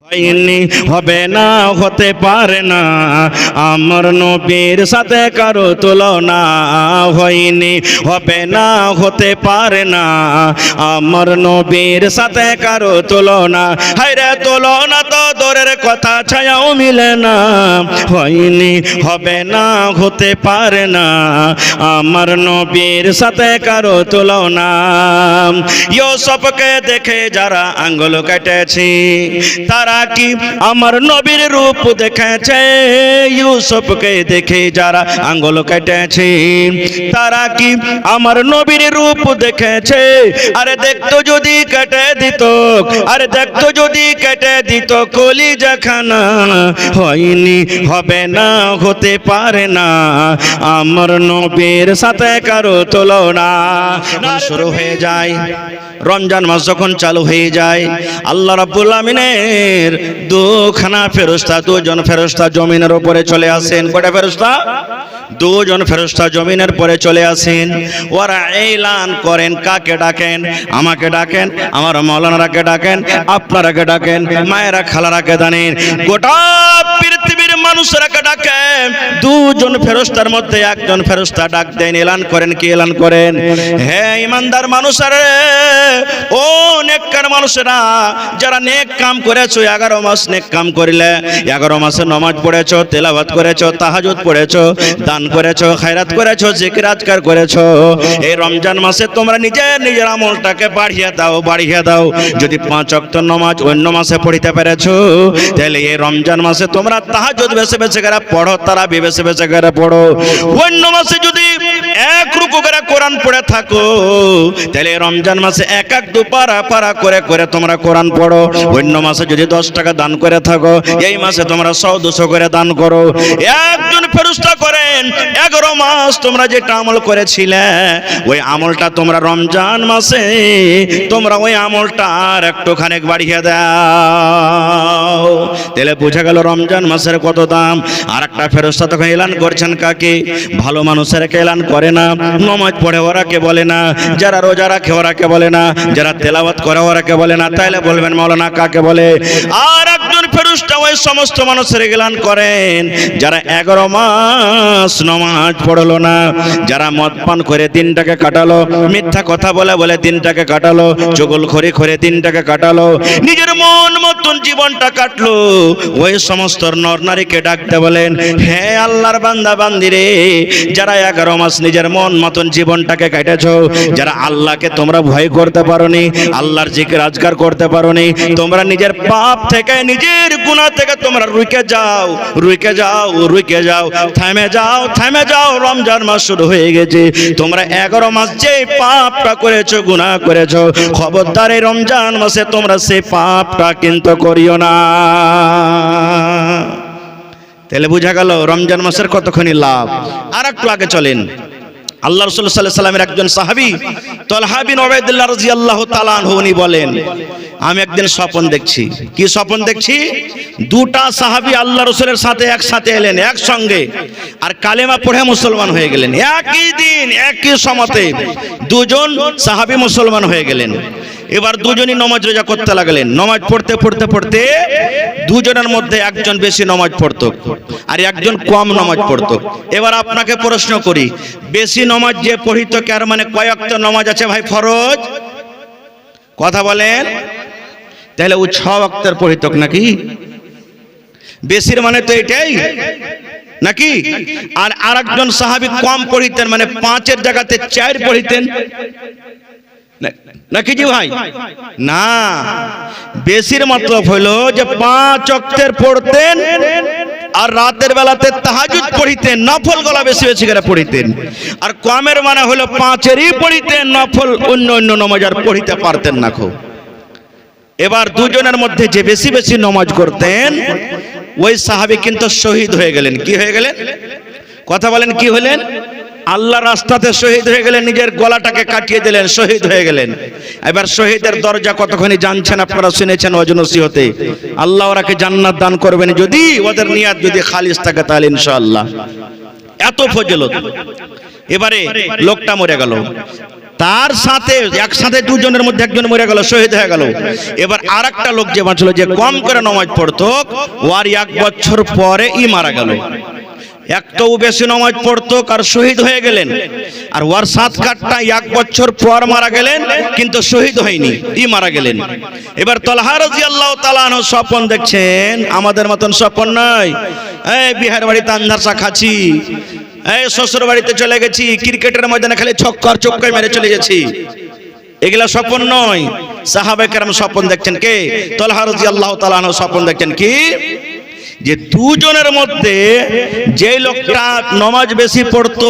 হয়নি, হবে না, হতে পারে না, আমার নবীর সাথে কারো তুলনা। হয়নি, হবে না, হতে পারে না, আমার নবীর সাথে কারো তুলনা। হায়রে তুলনা তো দূরের কথা, ছায়াও মিলে না। হয়নি, হবে না, হতে পারে না, আমার নবীর সাথে কারো তুলনা। ইউসুফকে দেখে যারা আঙ্গুল কেটেছে, তারা কি আমার নবীর রূপ দেখেছে? ইউসুফকে দেখে যারা আঙ্গুল কেটেছে, তারা কি আমার নবীর রূপ দেখেছে? আরে দেখতো যদি কেটে দিত, আরে দেখতো যদি কেটে দিত কলিজাখানা। হয়নি, হবে না, হতে পারে না, আমার নবীর সাথে কারো তুলনা। শুরু হয়ে যায় রমজান মাস, যখন চালু হয়ে যায়, আল্লাহ রাব্বুল আমিনের দুখানা ফেরেশতা, দুজন ফেরেশতা জমিনের উপরে চলে আসেন। কয়টা ফেরেশতা? দুজন ফেরেশতা জমিনের পরে চলে আসেন। ওরা এলান করেন, কাকে ডাকেন? আমাকে ডাকেন, আমার মাওলানারাকে ডাকেন, আপনারাকে ডাকেন, মায়েরা খালারাকে জানেন, গোটা পৃথিবীর মানুষরাকে ডাকেন। দুজন ফেরেশতার মধ্যে একজন ফেরেশতা ডাক দেন, এলান করেন। কি এলান করেন? হে ইমানদার মানুষেরা, ও নেককার মানুষেরা, যারা নেক কাম করেছো, 11 মাস নেক কাম করিলে, 11 মাসে নামাজ পড়েছো, তেলাওয়াত করেছো, তাহাজ্জুদ পড়েছো, দান করেছো, খায়রাত করেছো, জিকির আজকার করেছো, এই রমজান মাসে তোমরা নিজের আমলটাকে বাড়িয়ে দাও, বাড়িয়ে দাও। যদি 5 ওয়াক্ত নামাজ অন্য মাসে পড়িতে পেরেছো, তাহলে এই রমজান মাসে তোমরা তাহাজ্জুদ বেশি বেশি করে পড়ো, তারাবি বেশি বেশি করে পড়ো। অন্য মাসে যদি এক রুকু করে কোরআন পড়ে থাকো, তাহলে রমজান মাসে এক এক দু পারা পারা করে করে তোমরা কোরআন পড়ো। অন্য মাসে যদি 10 টাকা দান করে থাকো, এই মাসে তোমরা 100-200 করে দান করো। একজন ফেরেশতা করেন 11 মাস তোমরা যেটা আমল করেছিলে, ওই আমলটা তোমরা রমজান মাসে তোমরা ওই আমলটা আর একটুখানি বাড়িয়ে দাও। তাহলে বোঝা গেল রমজান মাসের কত দাম। আর একটা ফেরেশতা তখন এলান করছেন কাকে? ভালো মানুষেরকে এলান করে না, নামাজ পড়ে ওরাকে বলে না, যারা রোজা রাখে ওরাকে বলে না, যারা তেলাওয়াত করে ওরাকে বলে না। তাইলে বলবেন মাওলানা কাকে বলে? আর একজন ফেরেশতা ওই সমস্ত মানুষের এলান করেন যারা 11 মাস নামাজ পড়লো না, যারা মদ পান করে দিনটাকে কাটালো, মিথ্যা কথা বলে বলে দিনটাকে কাটালো, চুগলখড়ি করে দিনটাকে কাটালো, নিজের মন মতন জীবনটা কাটলো। ওই সমস্ত নর নারীকে ডাকতে বলেন, হে আল্লাহর বান্দা বান্দিরে, যারা 11 মাস নিজের মন মতন জীবনটাকে কাটেছো, যারা আল্লাহকে তোমরা ভয় করতে পারোনি, আল্লাহর জিকির আজকার করতে পারোনি, তোমরা নিজের পাপ থেকে, নিজের গুনাহ থেকে তোমরা রুকে যাও, রুকে যাও, রুকে যাও, থেমে যাও, থেমে যাও। রমজান মাস শুরু হয়ে গেছে, তোমরা 11 মাস যে পাপটা করেছো, গুনাহ করেছো, খবরদার এই রমজান মাসে তোমরা সেই পাপটা কিন্তু করিও না। তাহলে বুঝা গেল রমজান মাসের কতখানি লাভ। আর একটু আগে চলেন, আল্লাহ রাসূল সাল্লাল্লাহু আলাইহি সাল্লামের একজন সাহাবী তালহা বিন উবাইদুল্লাহ রাদিয়াল্লাহু তাআলা আনহু, উনি বলেন, আমি একদিন স্বপ্ন দেখছি। কি স্বপ্ন দেখছি? দুটা সাহাবী আল্লাহ রাসূলের সাথে একসাথে এলেন একসঙ্গে, আর কালেমা পড়ে মুসলমান হয়ে গেলেন। একই দিন একই সময়তে দুজন সাহাবী মুসলমান হয়ে গেলেন। এবার দুজনই নামাজ রোজা করতে লাগলেন। নামাজ পড়তে পড়তে পড়তে দুজনের মধ্যে একজন বেশি নামাজ পড়তো আর একজন কম নামাজ পড়তো। এবার আপনাকে প্রশ্ন করি, বেশি নামাজ যে পড়িত, কার মানে কয় ওয়াক্ত নামাজ আছে ভাই ফরজ? কথা বলেন। তাহলে ও 6 ওয়াক্তের পড়িত নাকি? বেশির মানে তো এটাই নাকি? আর আরেকজন সাহাবী কম পড়িতেন, মানে 5-এর জায়গাতে 4 পড়িতেন নাকি জি ভাই? না, বেশির মতলব হলো যে 5 ওয়াক্তের পড়তেন আর রাতের বেলাতে তাহাজ্জুদ পড়িতেন, নফল গলা বেশি বেশি করে পড়িতেন। আর কমের মানে হলো 5-এরই পড়িতেন, নফল অন্য অন্য নামাজ আর পড়িতে পারতেন না খুব। এবার দুজনের মধ্যে যে বেশি বেশি নামাজ করতেন, ওই সাহাবী কিন্তু শহীদ হয়ে গেলেন। কি হয়ে গেলেন? কথা বলেন, কি হলেন? আল্লাহ রাস্তাতে শহীদ হয়ে গেলেন, নিজের গলাটাকে কাটিয়ে দিলেন, শহীদ হয়ে গেলেন। এবার শহীদের দরজা কতখানি জানছেন আপনারা, শুনেছেন ওয়াজ নসিহতে। আল্লাহ ওরাকে জান্নাত দান করবেন যদি ওদের নিয়াত যদি খালিস থাকে, তাহলে ইনশাআল্লাহ। এত ফজিলত। এবারে লোকটা মরে গেল, তার সাথে একসাথে দুজনের মধ্যে একজন মরে গেল, শহীদ হয়ে গেল। এবার আর একটা লোক যে বাঁচলো, যে কম করে নামাজ পড়তো, ওর 1 বছর পরে মারা গেল। একটাও বেশি নামাজ পড়তো আর শহীদ হয়ে গেলেন। আর ওর 7 কাঠটা 1 বছর পর মারা গেলেন, কিন্তু শহীদ হয়নি, মারা গেলেন। এবার তালহা রাদিয়াল্লাহু তাআলা আনহু স্বপ্ন দেখছেন, আমাদের মতন স্বপ্ন নয়। এই বিহার বাড়িতে আন্ধারসা খাচ্ছি, এই শ্বশুর বাড়িতে চলে গেছি, ক্রিকেটের ময়দানে খালি ছক্কা আর চক্কা মেরে চলে গেছি, এগুলা স্বপ্ন নয়। সাহাবায়ে কেরাম স্বপ্ন দেখছেন। কে? তালহা রাদিয়াল্লাহু তাআলা আনহু স্বপ্ন দেখছেন কি, যে দুজনের মধ্যে যে লোকটা নামাজ বেশি পড়তো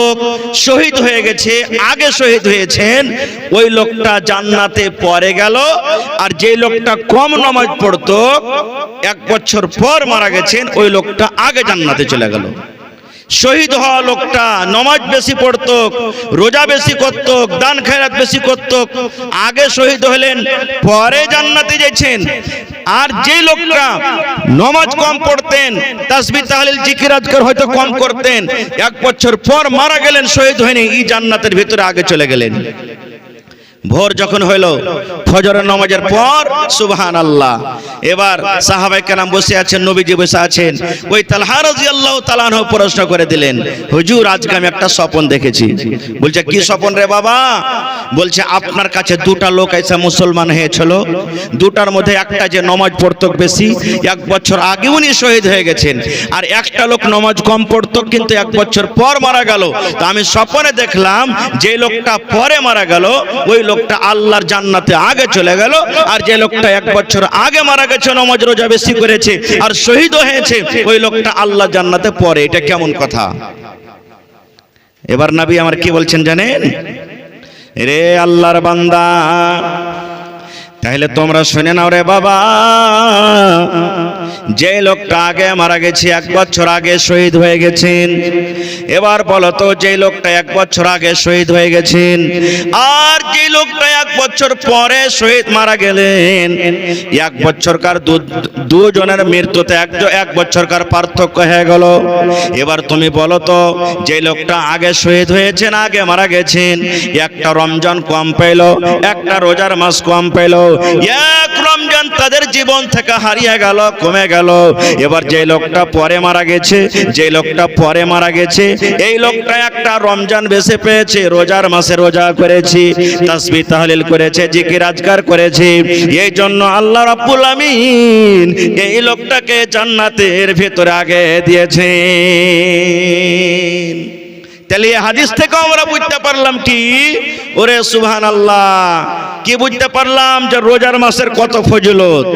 শহীদ হয়ে গেছে, আগে শহীদ হয়েছেন, ওই লোকটা জান্নাতে পরে গেল। আর যে লোকটা কম নামাজ পড়তো 1 বছর পর মারা গেছেন, ওই লোকটা আগে জান্নাতে চলে গেল। শহীদ হওয়া লোকটা নামাজ বেশি পড়তো, রোজা বেশি করতো, দান খয়রাত বেশি করতো, আগে শহীদ হলেন, পরে জান্নাতে গেছেন। আর যে লোকটা নামাজ কম পড়তেন, তাসবিহ তাহলিল জিকির আজকার হয়তো কম করতেন, 1 বছর পর মারা গেলেন, শহীদ হয়নি, এই জান্নাতের ভিতরে আগে চলে গেলেন। ভোর যখন হইল, ফজরের নামাজের পর, সুবহানাল্লাহ, এবার সাহাবায়ে কেরাম বসে আছেন, নবীজি বসে আছেন। ওই তালহা রাদিয়াল্লাহু তাআলা আনহু প্রশ্ন করে দিলেন, হুজুর আজকে আমি একটা স্বপ্ন দেখেছি। বলছে কি স্বপ্ন রে বাবা? বলছে আপনার কাছে 2টা লোক এসে মুসলমান হয়েছিল, 2টার মধ্যে একটা যে নামাজ পড়তো বেশি, 1 বছর আগে উনি শহীদ হয়ে গেছেন। আর একটা লোক নামাজ কম পড়তো, কিন্তু 1 বছর পর মারা গেল। তো আমি স্বপ্নে দেখলাম যে লোকটা পরে মারা গেল, ওই লোকটা আল্লাহর জান্নাতে আগে চলে গেল। আর যে লোকটা 1 বছর আগে মারা গেছে, নামাজ রোজা বেশি করেছে আর শহীদ হয়েছে, ওই লোকটা আল্লাহর জান্নাতে পরে। এটা কেমন কথা? এবার নবী আমার কি বলছেন জানেন? রে আল্লাহর বান্দা, তাহলে তোমরা শুনে নাও রে বাবা, যে লোকটা আগে মারা গেছে, 1 বছর আগে শহীদ হয়ে গেছেন, এবার বলো তো, যে লোকটা 1 বছর আগে শহীদ হয়ে গেছেন আর যে লোকটা 1 বছর পরে শহীদ মারা গেলেন, 1 বছরকার দুজনের মৃত্যুতে 1 বছরকার পার্থক্য হয়ে গেল। এবার তুমি বলো তো, যে লোকটা আগে শহীদ হয়েছেন, আগে মারা গেছেন, একটা রমজান কম পেল, একটা রোজার মাস কম পেল, 1 রমজান তাদের জীবন থেকে হারিয়ে গেল, কমে গেল। এবার যে লোকটা পরে মারা গেছে, যে লোকটা পরে মারা গেছে, এই লোকটা একটা রমজান বেশি পেয়েছে, রোজার মাসে রোজা করেছে, তাসবিহ তাহলিল করেছে, জিকির আজকার করেছে, এই জন্য আল্লাহ রাব্বুল আমিন এই লোকটাকে জান্নাতের ভিতরে আগে দিয়েছেন। তাহলে এই হাদিস থেকে আমরা বুঝতে পারলাম কি, ওরে সুবহানাল্লাহ, কি বুঝতে পারলাম যে রোজার মাসের কত ফজিলত,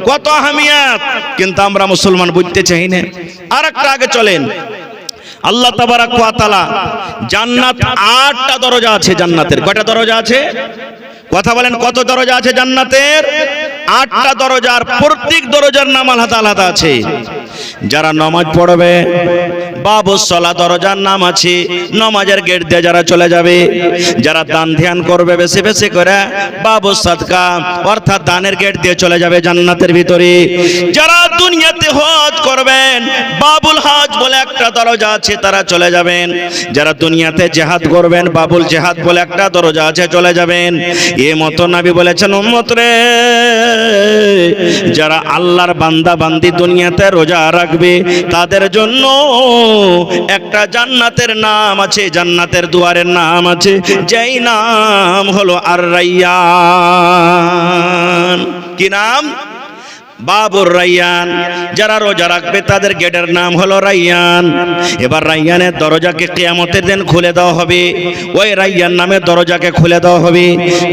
কত আহমিয়াত, কিন্তু আমরা মুসলমান বুঝতে চাই না। আর একটা আগে চলেন, আল্লাহ তাবারাক ওয়া তাআলা জান্নাত 8টা দরজা আছে। জান্নাতের কয়টা দরজা আছে? কথা বলেন, কত দরজা আছে জান্নাতের? 8টা দরজা। আর প্রত্যেক দরজার নাম আলাদা আলাদা আছে। যারা নামাজ পড়বে, বাবুস সালাত দরজার নাম আছে, নামাজের গেট দিয়ে যারা চলে যাবে। যারা দান ধ্যান করবে বেশি বেশি করে, বাবুস সাদকা অর্থাৎ দানের গেট দিয়ে চলে যাবে জান্নাতের ভিতরে। যারা দুনিয়াতে হজ করবেন, বাবুল হজ বলে একটা দরজা আছে, তারা চলে যাবেন। যারা দুনিয়াতে জিহাদ করবেন, বাবুল জিহাদ বলে একটা দরজা আছে, চলে যাবেন। এই মতো নবী বলেছেন, উম্মত রে, যারা আল্লাহর বান্দা বান্দি দুনিয়াতে রোজা রাখবে, তাদের জন্য একটা জান্নাতের নাম আছে, জান্নাতের দুয়ারের নাম আছে, যেই নাম হলো আর রাইয়ান। কি নাম? বাবুর রাইয়ান। যারা রোজা রাখবে তাদের গেটের নাম হলো রাইয়ান। এবার রাইয়ানের দরজাকে কিয়ামতের দিন খুলে দেওয়া হবে। ওই রাইয়ান নামের দরজাকে খুলে দেওয়া হবে।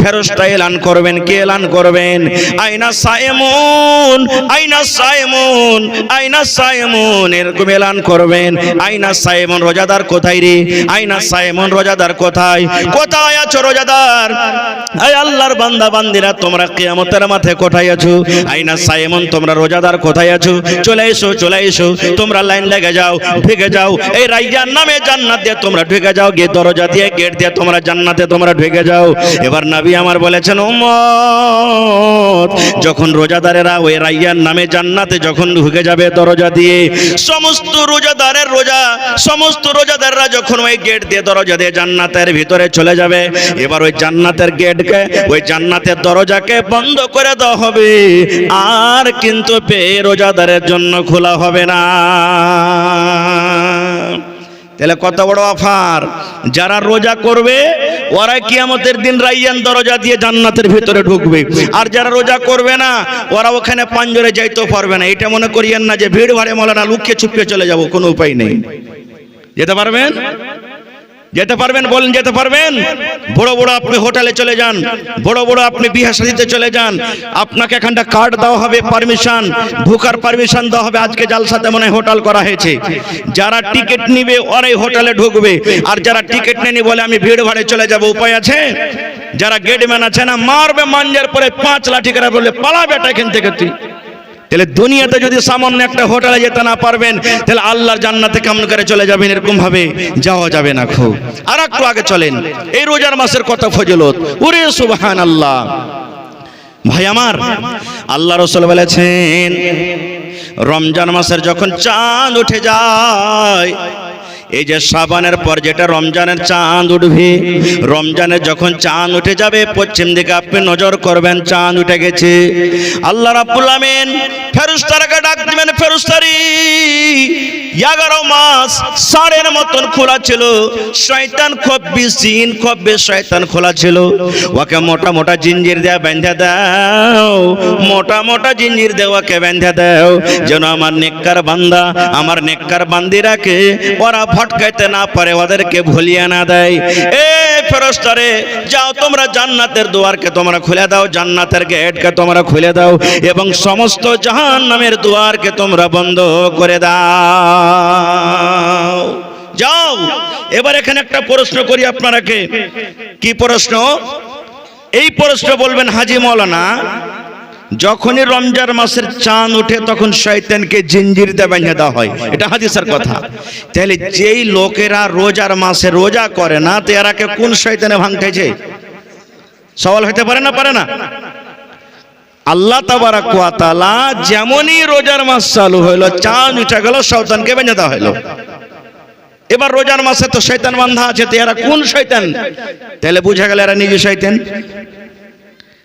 ফেরেশতা এলান করবেন। কে এলান করবেন? আইনা সায়েমুন, আইনা সায়েমুন, আইনা সায়েমুন, এরকম এলান করবেন। আইনা সায়েমুন, রোজাদার কোথায় রে? আইনা সায়েমুন, রোজাদার কোথায়? কোথায় আছো রোজাদার? আয় আল্লাহর বান্দা বান্দিরা, তোমরা কিয়ামতের মাঠে কোথায় আছো? আইনা সায়েমুন, এমন তোমরা রোজাদার কোথায় আছো? চলে এসো, চলে এসো, তোমরা লাইন লেগে যাও, ঢুকে যাও, এই রাইয়ান নামে জান্নাত দিয়ে তোমরা ঢুকে যাও, গিয়ে দরজা দিয়ে গেট দিয়ে তোমরা জান্নাতে তোমরা ঢুকে যাও। এবার নবী আমার বলেছেন, উম্মত, যখন রোজাদারেরা ওই রাইয়ান নামে জান্নাতে যখন ঢুকে যাবে দরজা দিয়ে, সমস্ত রোজাদারের রোজা, সমস্ত রোজাদাররা যখন ওই গেট দিয়ে দরজা দিয়ে জান্নাতের ভিতরে চলে যাবে, এবার ওই জান্নাতের গেটকে, ওই জান্নাতের দরজাকে বন্ধ করে দেওয়া হবে, আর কিন্তু রোজাদারের জন্য খোলা হবে না। তাহলে কত বড় অফার! যারা রোজা করবে ওরা কিয়ামতের দিন রাইয়ান দরজা দিয়ে জান্নাতের ভিতরে ঢুকবে, আর যারা রোজা করবে না ওরা ওখানে পাঞ্জরে যাইতেও পারবে না। এটা মনে করিয়েন না যে ভিড় ভাড়ে মৌলানা লুকিয়ে চুপিয়ে চলে যাব, কোনো উপায় নেই। যেতে পারবেন? যেতে পারবেন? বলেন যেতে পারবেন? বড় বড় আপনি হোটেলে চলে যান, বড় বড় আপনি বিয়ে শাদীতে চলে যান, আপনাকে এখানটা কার্ড দেওয়া হবে, পারমিশন, ঢোকার পারমিশন দেওয়া হবে। আজকে জালসাতে মনে হোটেল করা হয়েছে, যারা টিকিট নিবে ওরাই হোটেলে ঢুকবে, আর যারা টিকিট নেনি বলে আমি ভিড় ভাড়ে চলে যাব, উপায় আছে? যারা গেটম্যান আছে না, মারবে মাঞ্জার পরে 5 লাঠি করে বললে পালাবে এখান থেকে তুই। তাহলে দুনিয়াতে যদি সামান্য একটা হোটেলে যেতে না পারবেন, তাহলে আল্লাহর জান্নাতে কেমন করে চলে যাবেন? এরকম ভাবে যাওয়া যাবে না। খুব আর একটু আগে চলেন, এই রোজার মাসের কত ফজিলত! ওরে সুবহানাল্লাহ! ভাই আমার, আল্লাহ রাসূল বলেছেন, রমজান মাসের যখন চাঁদ উঠে যায়, এই যে শাবানের পর যেটা রমজানের চাঁদ উঠবে, রমজানে যখন চাঁদ উঠে যাবে, পশ্চিম দিকে আপনি নজর করবেন, চাঁদ উঠে গেছে। আল্লাহ রাব্বুল আমিন ফেরেশতাকে ডাক দিবেন, ফেরেশতারি 11 মাস সাড়ের মতন খোলা ছিল, শয়তান খুব বিসিন, খুব শয়তান খোলা ছিল, ওকে মোটা মোটা জিঞ্জির দিয়ে বেঁধে দাও, মোটা মোটা জিঞ্জির দিয়ে ওকে বেঁধে দাও, যেন আমার নেককার বান্দা, আমার নেককার বান্দিরাকে ওরা ভটকাইতে না পারে, ওদেরকে ভুলিয়ে না দেয়। এ ফেরেশতারে, যাও তোমরা জান্নাতের দুয়ারকে তোমরা খুলে দাও, জান্নাতের গেটকে তোমরা খুলে দাও, এবং সমস্ত জাহান্নামের দুয়ারকে তোমরা বন্ধ করে দাও। যাও। এবার এখানে একটা প্রশ্ন করি আপনারাকে। কি প্রশ্ন? এই প্রশ্ন বলবেন, হাজী মাওলানা, যখনই রমজান মাসের চাঁদ ওঠে তখন শয়তানকে জিঞ্জির দিয়ে বেঁধে দেওয়া হয়, এটা হাদিসের কথা। তাহলে যেই লোকেরা রোজার মাসে রোজা করে না, তো এরাকে কোন শয়তানে ভাঙতেছে? সওয়াল হতে পারে না? পারে না? আল্লাহ তাবারাক ওয়া তাআলা যেমনই রোজার মাস চালু হইলো, চাঁদ উঠে গেল, শয়তানকে বেঁধে দেওয়া হলো। এবার রোজার মাসে তো শয়তান বাঁধা আছে, তো এরা কোন শয়তান? তাহলে বুঝা গেল এরা নিজে শয়তান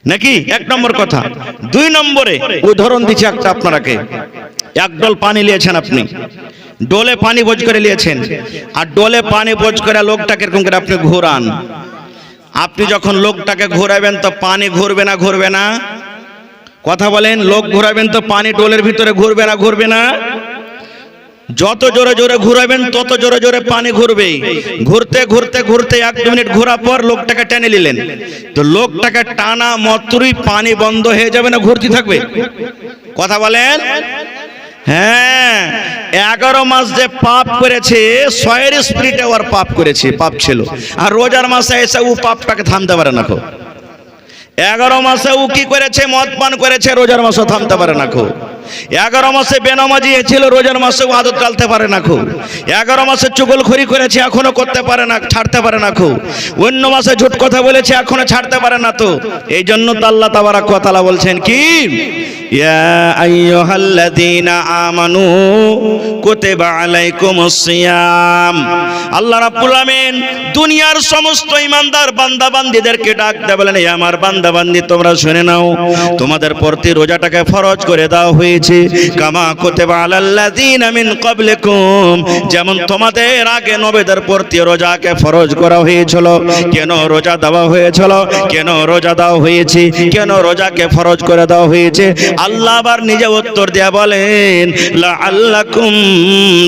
নাকি? 1 নম্বর কথা। 2 নম্বরে উদাহরণ দিচ্ছি একটা আপনারাকে। এক ডোল পানি নিয়েছেন আপনি, ডোলে পানি বোঝ করে নিয়েছেন, আর ডোলে পানি বোঝ করে লোকটাকে এরকম করে আপনি ঘোরান। আপনি যখন লোকটাকে ঘোরাবেন তো পানি ঘুরবে না? ঘুরবে না? কথা বলেন। লোক ঘোরাবেন তো পানি ডোলের ভিতরে ঘুরবে না? ঘুরবে না? যত জোরে জোরে ঘুরাবেন তত জোরে জোরে পানি ঘুরবে। ঘুরতে ঘুরতে ঘুরতে 1-2 মিনিট ঘোরার পর লোকটাকে টেনে নিলেন, তো লোকটাকে টানা মাত্রই পানি বন্ধ হয়ে যাবে না ঘুরতে থাকবে? কথা বলেন। হ্যাঁ, 11 মাস যে পাপ করেছে, 100 স্পিরিটে ওর পাপ করেছে, পাপ ছিল। আর রোজার মাসে এসে ও পাপটাকে থামতে পারে না। 11 মাসে ও কি করেছে? মদ পান করেছে, রোজার মাসে থামতে পারে না। 11 মাসে বেনামাজি ছিল, রোজার মাসে আদত টালতে পারে না। 11 মাসে চুগলখড়ি করেছে, এখনো করতে পারে না, ছাড়তে পারে না। অন্য মাসে ঝুট কথা বলেছে, এখনো ছাড়তে পারে না। তো এই জন্য তো আল্লাহ তাবারাক ওয়া তাআলা বলছেন কি, ইয়া আইয়ুহাল্লাযীনা আমানু কুতিবা আলাইকুমুস সিয়াম। আল্লাহ রাব্বুল আমিন দুনিয়ার সমস্ত ঈমানদার বান্দা বান্দীদেরকে ডাক দিয়ে বলেন, হে আমার বান্দা বান্দী, তোমরা শুনে নাও, তোমাদের প্রতি রোজাটাকে ফরজ করে দেওয়া হয়েছে, কামা কুতিবা আলাল্লাযীনা মিন ক্বাবলিকুম, যেমন তোমাদের আগে নবীদের প্রতি রোজাকে ফরজ করা হয়েছিল। কেন রোজা দেওয়া হয়েছিল? কেন রোজা দেওয়া হয়েছে? কেন রোজাকে ফরজ করে দেওয়া হয়েছে? আল্লাহ আবার নিজে উত্তর দেয়া বলেন, লাআল্লাকুম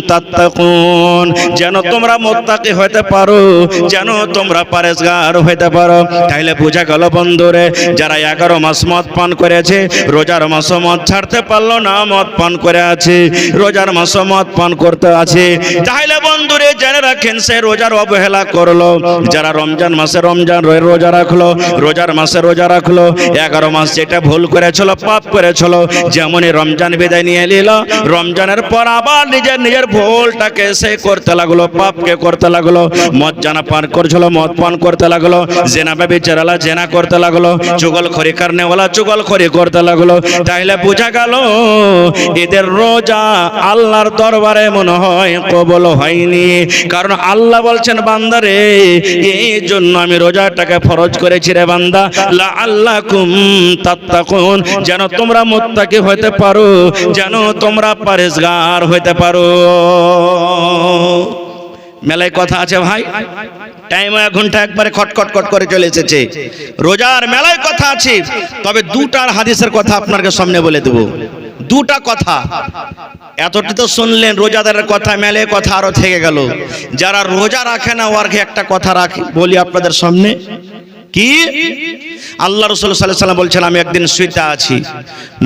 তাত্তাকুন, যেন তোমরা মুত্তাকি হতে পারো, যেন তোমরা পরেজগার হতে পারো। তাইলে বোঝা গেল বন্ধুরে, যারা 11 মাস মদ পান করেছে, রোজার মাস মদ ছাড়তে পারলো না, মদ পান করে আছে, রোজার মাস মদ পান করতে আছে, তাইলে বন্ধুরে জেনে রাখেন সে রোজার অবহেলা করলো। যারা রমজান মাসে রোজা রাখলো, রোজার মাসে রোজা রাখলো, 11 মাস যেটা ভুল করেছিল, পাপ করেছিল, করছিল, যেমনই রমজান বিদায় নিয়ে নিল, রমজানের পর আবার নিজের ভুলটাকে সে করতে লাগলো, পাপকে করতে লাগলো। মদ জানা পান করছিল, মদ পান করতে লাগলো। জেনা ব্যভিচারওয়ালা জেনা করতে লাগলো, চুগলখড়ি কারনেওয়ালা চুগলখড়ি করতে লাগলো। তাইলে বোঝা গেল এদের রোজা আল্লাহর দরবারে মনে হয় কবুল হয়নি। কারণ আল্লাহ বলছেন, বান্দারে এই জন্য আমি রোজাটাকে ফরজ করেছি রে বান্দা, লাআল্লাকুম তাত্তাকুন, যেন তোমরা মুত্তাকি হতে পারো, যেন তোমরা পরেজগার হতে পারো। মেলায় কথা আছে ভাই, টাইম 1 ঘন্টা একবারে খটখট করে চলে এসেছে। রোজার মেলায় কথা আছে, তবে দুটার হাদিসের কথা আপনাকে সামনে বলে দেব। দুটা কথা, এতটি তো শুনলেন রোজাদারের কথা, মেলে কথা আরো থেকে গেল। যারা রোজা রাখে না ওয়ার্কে একটা কথা রাখি বলি আপনাদের সামনে। কি? আল্লাহ রাসূল সাল্লাল্লাহু আলাইহি ওয়াসাল্লাম বলছেন, আমি একদিন শুইতে আছি,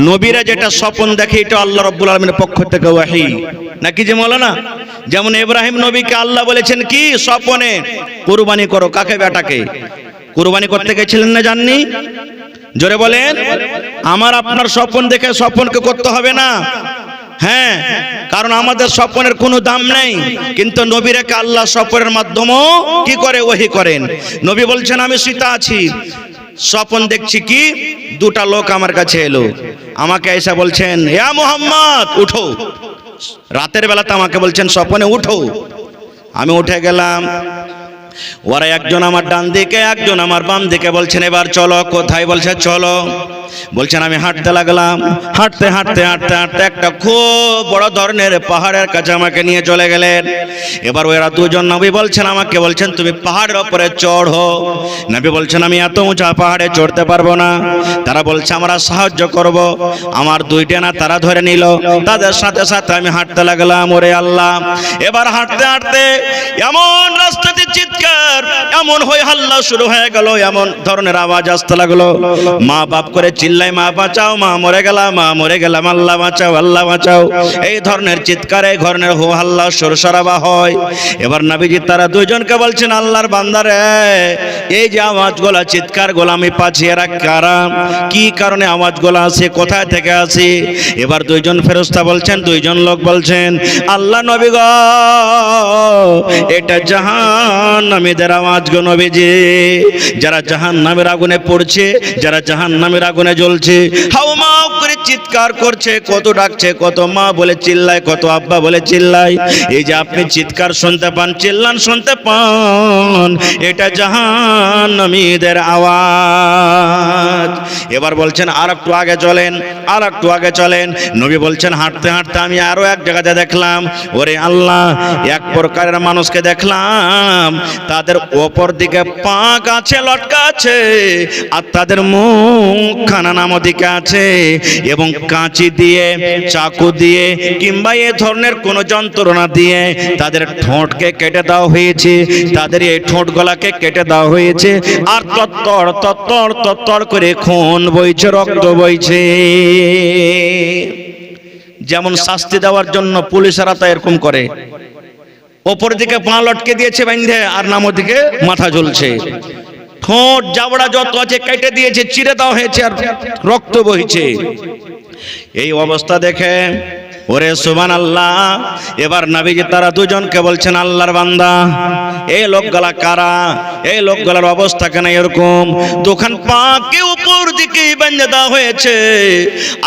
নবীরা যেটা স্বপ্ন দেখে এটা আল্লাহ রাব্বুল আলামিনের পক্ষ থেকে ওহী নাকি যে মাওলানা? যেমন ইব্রাহিম নবীকে আল্লাহ বলেছেন কি স্বপ্নে, কুরবানি করো। কাকে? বেটাকে। কুরবানি করতে গেছিলেন না, জাননি? জোরে বলেন। আমার আপনার স্বপ্ন দেখে স্বপ্নকে করতে হবে না। হ্যাঁ, কারণ আমাদের স্বপ্নের কোনো দাম নেই, কিন্তু নবীরাকে আল্লাহ স্বপ্নের মাধ্যমে কি করে? ওহী করেন। নবী বলছেন, আমি শুইতে আছি, স্বপ্ন দেখছি কি দুটা লোক আমার কাছে এলো, আমাকে এসে বলছেন, ইয়া মুহাম্মদ উঠো। রাতের বেলাতে আমাকে বলছেন স্বপ্নে উঠো। আমি উঠে গেলাম, ওরা একজন আমার ডান দিকে একজন আমার বাম দিকে, বলছেন এবার চলো। কোথায়? বলছে চলো। বলছেন আমি হাঁটতে লাগলাম, হাঁটতে হাঁটতে হাঁটতে হাঁটতে একটা খুব বড় ধরনের পাহাড়ের কাছে আমাকে নিয়ে চলে গেলেন। এবার ওরা দুজন নবী বলছেন, আমাকে বলছেন তুমি পাহাড়ের উপরে চড়ো। নবী বলছেন আমি এত উঁচা পাহাড়ে চড়তে পারবো না। তারা বলছে আমরা সাহায্য করব। আমার দুইটা না তারা ধরে নিল, তাদের সাথে সাথে আমি হাঁটতে লাগলাম। ওরে আল্লাহ, এবার হাঁটতে হাঁটতে এমন রাস্তাতে চিৎকার, এমন হই হাল্লা শুরু হয়ে গেল, এমন ধরনের আওয়াজ আসতে লাগলো। মা বাপ করে চিল্লাই, মা বাঁচাও, মা মরে গেলাম, মা মরে গেলাম, আল্লাহ বাঁচাও, আল্লাহ বাঁচাও। এই ধরনের চিৎকার, এই ধরনের হো হাল্লা সরসরাবা হয়। এবার নবীজি তারা দুইজনকে বলছেন, আল্লাহর বান্দারে এই যে আওয়াজগুলা চিৎকারগুলো আমি পাচ্ছি, এরা কারা? কি কারণে আওয়াজগুলো আসে? কোথায় থেকে আসে? এবার দুইজন ফেরেশতা বলছেন, দুইজন লোক বলছেন, আল্লাহ নবী গো, এটা জাহান্নামীদের আওয়াজ গো নবীজি। যারা জাহান্নামের আগুনে পড়ছে, যারা জাহান্নামের আগুনে জ্বলছে, হাউমাউ করে চিৎকার করছে, কত ডাকছে, কত মা বলে চিল্লায়, কত আব্বা বলে চিল্লায়। এই যে আপনি চিৎকার শুনতে পান, চিল্লান শুনতে পান, এটা জাহান্নামীদের আওয়াজ। এবার বলছেন আর একটু আগে চলেন, আর একটু আগে চলেন। নবী বলছেন হাঁটতে হাঁটতে আমি আরো এক জায়গাতে দেখলাম, ওরে আল্লাহ, এক প্রকারের মানুষকে দেখলাম, তাদের ওপর দিকে পা গাছে লটকা আছে, আর তাদের মুখখানা নামো দিকে আছে, এবং কাঁচি দিয়ে, চাকু দিয়ে, কিংবা এ ধরনের কোন যন্ত্রণা দিয়ে তাদের ঠোঁটকে কেটে দেওয়া হয়েছে, তাদের এই ঠোঁট গলাকে কেটে দেওয়া হয়েছে, আর তত্তর তত্তর তত্তর করে খুন বইছে, রক্ত বইছে। যেমন শাস্তি দেওয়ার জন্য পুলিশেরা তা এরকম করে, ওপর দিকে পা লটকে দিয়েছে বাইন্ধে, আর নামো দিকে মাথা ঝুলছে, ঠোঁট জাবড়া যত আছে কেটে দিয়েছে, চিরে দেওয়া হয়েছে, আর রক্ত বইছে। এই অবস্থা দেখে ওরে সুবহানাল্লাহ। এবার নবীজি তারা দুজনকে বলছেন, আল্লাহর বান্দা এই লোকগুলা কারা? এই লোকগুলার অবস্থা কেন এরকম? দোকান পাকে উপর দিকে বেঁধে দেওয়া হয়েছে,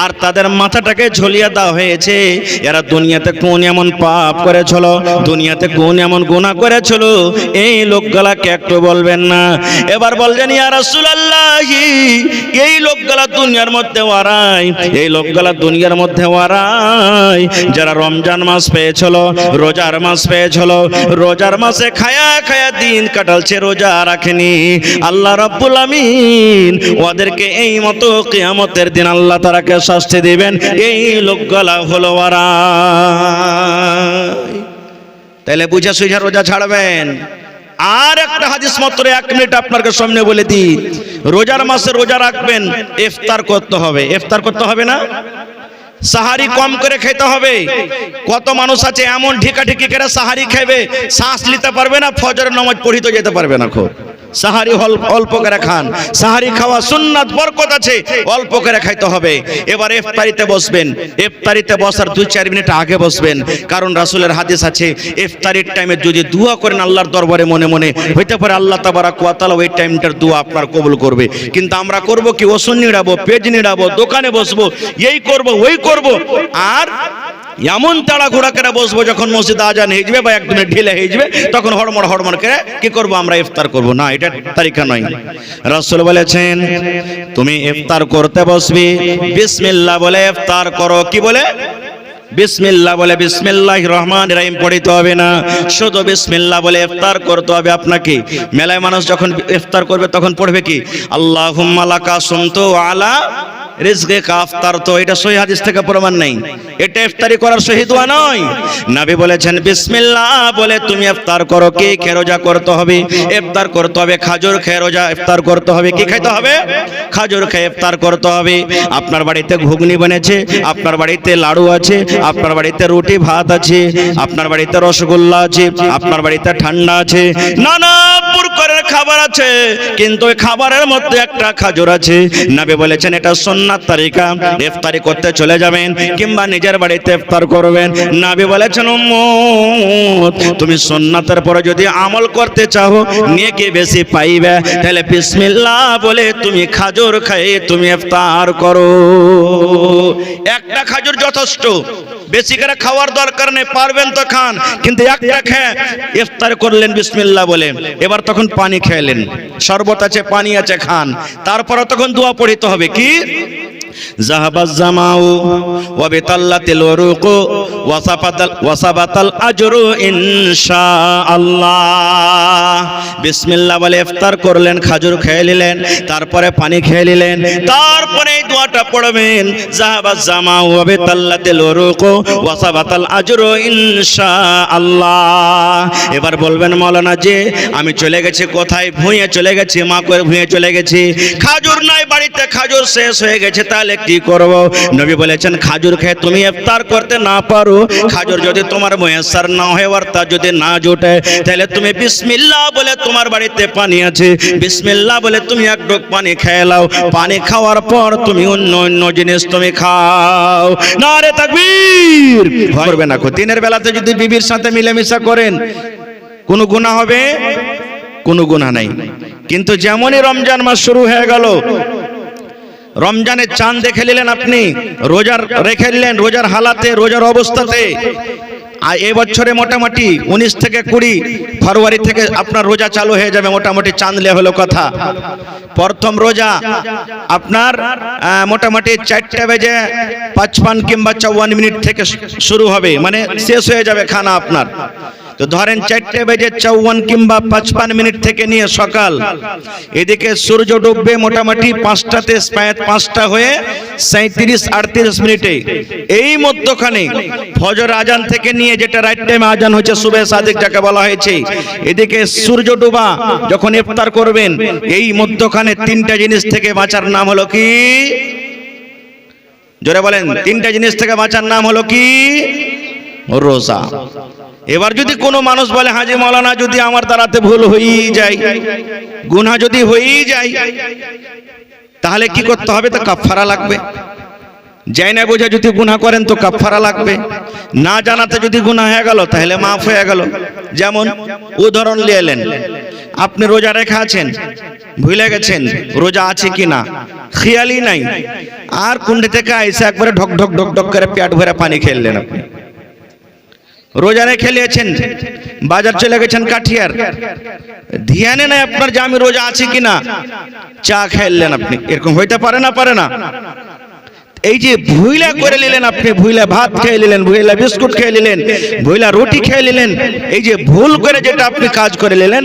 আর তাদের মাথাটাকে ঝুলিয়ে দেওয়া হয়েছে। এরা দুনিয়াতে কোন এমন পাপ করেছিল, দুনিয়াতে কোন এমন গুনাহ করেছিল, এই লোকগুলাকে একটু বলবেন না? এবার বললেন, ইয়া রাসূলুল্লাহ, এই লোকগুলা দুনিয়ার মধ্যে ওয়ারাই, এই লোকগুলা দুনিয়ার মধ্যে ওয়ারাই যারা রমজান মাস পেয়েছিল, রোজার মাস পেয়েছিল, রোজার মাসে খায়া খায়া দিন কাটালছে, রোজা রাখেনি। আল্লাহ রাব্বুল আমিন ওদেরকে এই মতো কিয়ামতের দিন আল্লাহ তাআলাকে শাস্তি দিবেন। এই লোকগুলা হলো ওরা। তাহলে বুঝে সুঝে রোজা ছাড়বেন। আর একটা হাদিস মাত্র 1 মিনিট আপনাদের সামনে বলে দিই, রোজার মাসে রোজা রাখবেন, ইফতার করতে হবে। ইফতার করতে হবে না? সাহারি কম করে খেতে হবে। কত মানুষ আছে এমন ঢিকাঢিকি করে সাহারি খাবে, শ্বাস নিতে পারবে না, ফজরের নামাজ পড়িতে যেতে পারবে না। খুব সাহারি অল্প করে খান, সাহারি খাওয়া সুন্নাত, বরকত আছে, অল্প করে খাইতে হবে। এবার ইফতারিতে বসবেন, ইফতারিতে বসার 2-4 মিনিট আগে বসবেন, কারণ রাসূলের হাদিস আছে ইফতারির টাইমে যদি দোয়া করেন আল্লাহর দরবারে মনে মনে, হইতে পারে আল্লাহ তাবারাক ওয়া তাআলা ওই টাইমটার দোয়া আপনার কবুল করবে। কিন্তু আমরা করব কি, ওষুধ নিড়াবো, পেজ নিড়াবো, দোকানে বসবো, এই করব ওই করব, আর এমন তাড়াহুড়া করে বসবো যখন মসজিদে আজান হয়ে যাবে বা একদম ঢিলে হয়ে যাবে তখন হড়মড় করে কি করব, আমরা ইফতার করব না, এটা তরিকা নয়। রাসূল বলেছেন তুমি ইফতার করতে বসবি বিসমিল্লাহ বলে ইফতার করো। কি বলে? বিসমিল্লাহ বলে, বিসমিল্লাহির রহমানির রহিম পড়িতে হবে না, শুধু বিসমিল্লাহ বলে ইফতার করতে হবে আপনাকে। মেলায় মানুষ যখন ইফতার করবে তখন পড়বে কি, আল্লাহুম্মা লাকা সুমতু ওয়া আলা রিজকিকা আফতারতু। এটা সহিহ হাদিস থেকে প্রমাণ নাই, এটা ইফতারি করার সহিহ দোয়া নয়। নবী বলেছেন বিসমিল্লাহ বলে তুমি ইফতার করো। কি খেয়ে রোজা করতে হবে? ইফতার করতে হবে খাজুর খেয়ে রোজা ইফতার করতে হবে। কি খাইতে হবে? খাজুর খেয়ে ইফতার করতে হবে। আপনার বাড়িতে ঘুগনি বনেছে, আপনার বাড়িতে লাড়ু আছে, আপনার বাড়িতে রুটি ভাত আছে, আপনার বাড়িতে রসগোল্লা আছে, আপনার বাড়িতে ঠান্ডা আছে, নানা প্রকারের খাবার আছে, কিন্তু ওই খাবারের মধ্যে একটা খাজুর আছে। নবী বলেছেন এটা সুন্নাত তরিকা। ইফতারি করতে চলে যাবেন কিংবা নিজের বাড়িতে ইফতার করবেন, নবী বলেছেন উম্মত তুমি সুন্নাতের পরে যদি আমল করতে চাও নেকি বেশি পাইবে, তাহলে বিসমিল্লাহ বলে তুমি খাজুর খেয়ে তুমি ইফতার করো। একটা খাজুর যথেষ্ট, বেশি করে খাওয়ার দরকার নেই, পারবেন তো খান, কিন্তু একটা খেয়ে ইফতার করলেন বিসমিল্লাহ বলে। এবার তখন পানি খেলেন, শরবত আছে, পানি আছে, খান। তারপরে তখন দোয়া পড়িতে হবে। কি? যাহাবাজ জামাউ ওয়া বিতাল্লাতিল উরুকু ওয়াসাবাতাল আজরু ইনশাআল্লাহ। বিসমিল্লাহ বলে ইফতার করলেন, খাজুর খেয়ে নিলেন, তারপরে পানি খেয়ে নিলেন, তারপরে এই দোয়াটা পড়বেন যাহাবাজ জামাউ ওয়া বিতাল্লাতিল উরুকু ওয়াসাবাতাল আজরু ইনশাআল্লাহ। এবার বলবেন মাওলানা জি আমি চলে গেছি কোথায়, ভুঁইয়ে চলে গেছি, মা করে ভুঁইয়ে চলে গেছি, খাজুর নাই বাড়িতে, খাজুর শেষ হয়ে গেছে, তাহলে কি করব? নবী বলেছেন খাজুর খেয়ে তুমি ইফতার করতে না পারো, খাজুর যদি তোমার মুয়াসসার না হয় আর তা যদি না জোটে, তাহলে তুমি বিসমিল্লাহ বলে, তোমার বাড়িতে পানি আছে, বিসমিল্লাহ বলে তুমি এক ঢোক পানি খেয়ে নাও, পানি খাওয়ার পর তুমি অন্য জিনিস তুমি খাও। নারে তাকবীর। করবে না, দিনের বেলাতে যদি বিবির সাথে মিলেমিশা করেন কোনো গুনাহ হবে? কোনো গুনাহ নাই। কিন্তু যেমনই রমজান মাস শুরু হয়ে গেল, রমজানের চাঁদ দেখে নিলেন, আপনি রোজার রেখে নিলেন, রোজার হালাতে, রোজার অবস্থাতে, আর এবছরে মোটামুটি 19 থেকে 20 ফেব্রুয়ারি থেকে আপনার রোজা চালু হয়ে যাবে, মোটামুটি চাঁদলে হলো কথা। প্রথম রোজা আপনার মোটামুটি 4:55 কিংবা 54 থেকে শুরু হবে, মানে শেষ হয়ে যাবে খানা আপনার। তো ধরেন 4:54 কিংবা 55 থেকে নিয়ে সকাল, এদিকে সূর্য ডুববে মোটামুটি 5টাতে, 5টা হয়ে 37-38 মিনিটে। এই মধ্যখানে ফজর আজান থেকে নিয়ে যেটা রাইট টাইম আজান হচ্ছে সুবহে সাদিক যাকে বলা হয়েছে, এদিকে সূর্য ডুবা যখন ইফতার করবেন, এই মধ্যখানে 3টা জিনিস থেকে বাঁচার নাম হলো কি? জোরে বলেন। 3টা জিনিস থেকে বাঁচার নাম হলো কি? রোজা। এবার যদি কোনো মানুষ বলে হাজি মাওলানা যদি আমার দ্বারাতে ভুল হয়েই যায়, গুনাহ যদি হয়েই যায়, তাহলে কি করতে হবে? তো কাফারা লাগবে। যাই না বোঝা যদি গুনাহ করেন তো কাফারা লাগবে। না জানাতে যদি গুনাহ হয়ে গেল তাহলে মাফ হয়ে গেল। যেমন উদাহরণ নিলেন, আপনি রোজা রেখে আছেন, ভুলে গেছেন রোজা আছে কিনা, খেয়ালই নাই, আর কুণ্ডি থেকে আইসে একবারে ঢক ঢক ঢক ঢক করে পেট ভরে পানি খেলেন। আপনি রোজা রেখে নিয়েছেন, বাজার চলে গেছেন কাঠিয়ার, ধ্যানে নাই আপনার যে আমি রোজা আছি কিনা, চা খেলেন আপনি। এরকম হইতে পারে না? পারে না? এই যে ভুইলা করে নিলেন আপনি, ভুইলা ভাত খেয়ে নিলেন, ভুইলা বিস্কুট খেয়ে নিলেন, ভুইলা রুটি খেয়ে নিলেন, এই যে ভুল করে যেটা আপনি কাজ করে নিলেন,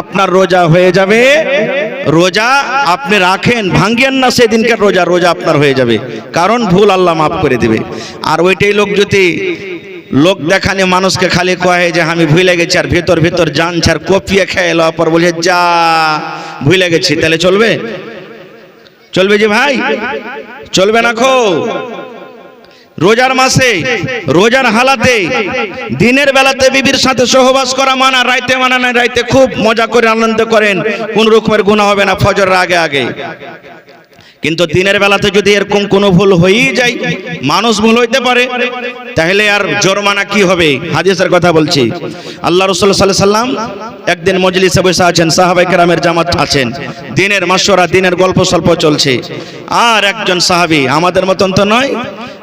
আপনার রোজা হয়ে যাবে। রোজা আপনি রাখেন, ভাঙ্গেন না সেদিনকার রোজা, রোজা আপনার হয়ে যাবে, কারণ ভুল আল্লাহ মাফ করে দিবে। আর ওইটাই লোক যদি লোক দেখানে মানুষকে খালি কয়ে যে আমি ভুলে গেছি, আর ভিতর ভিতর জান ছাড় কপিয়ে খেয়ে এলো, পর বলছে যা ভুলে গেছি, তাহলে চলবে? চলবে যে ভাই? চলবে না। খো রোজার মাসে রোজার হালাতে দিনের বেলাতে বিবির সাথে সহবাস করা মানা, রাইতে মানা নাই। রাইতে খুব মজা করে আনন্দ করেন, কোন রকমের গুনাহ হবে না ফজরের আগে আগে। কিন্তু দিনের বেলাতে যদি এরকম কোনো ভুল হয়েই যায়, মানুষ ভুল হইতে পারে, তাহলে আর জরিমানা কি হবে? হাদিসের কথা বলছি। আল্লাহ রাসূল সাল্লাল্লাহু আলাইহি সাল্লাম একদিন মজলিসে বসে আছেন, সাহাবায়ে কেরামের জামাত আছেন, দিনের মাশওয়ারা, দিনের গল্প সল্প চলছে। আর একজন সাহাবী, আমাদের মতন তো নয়,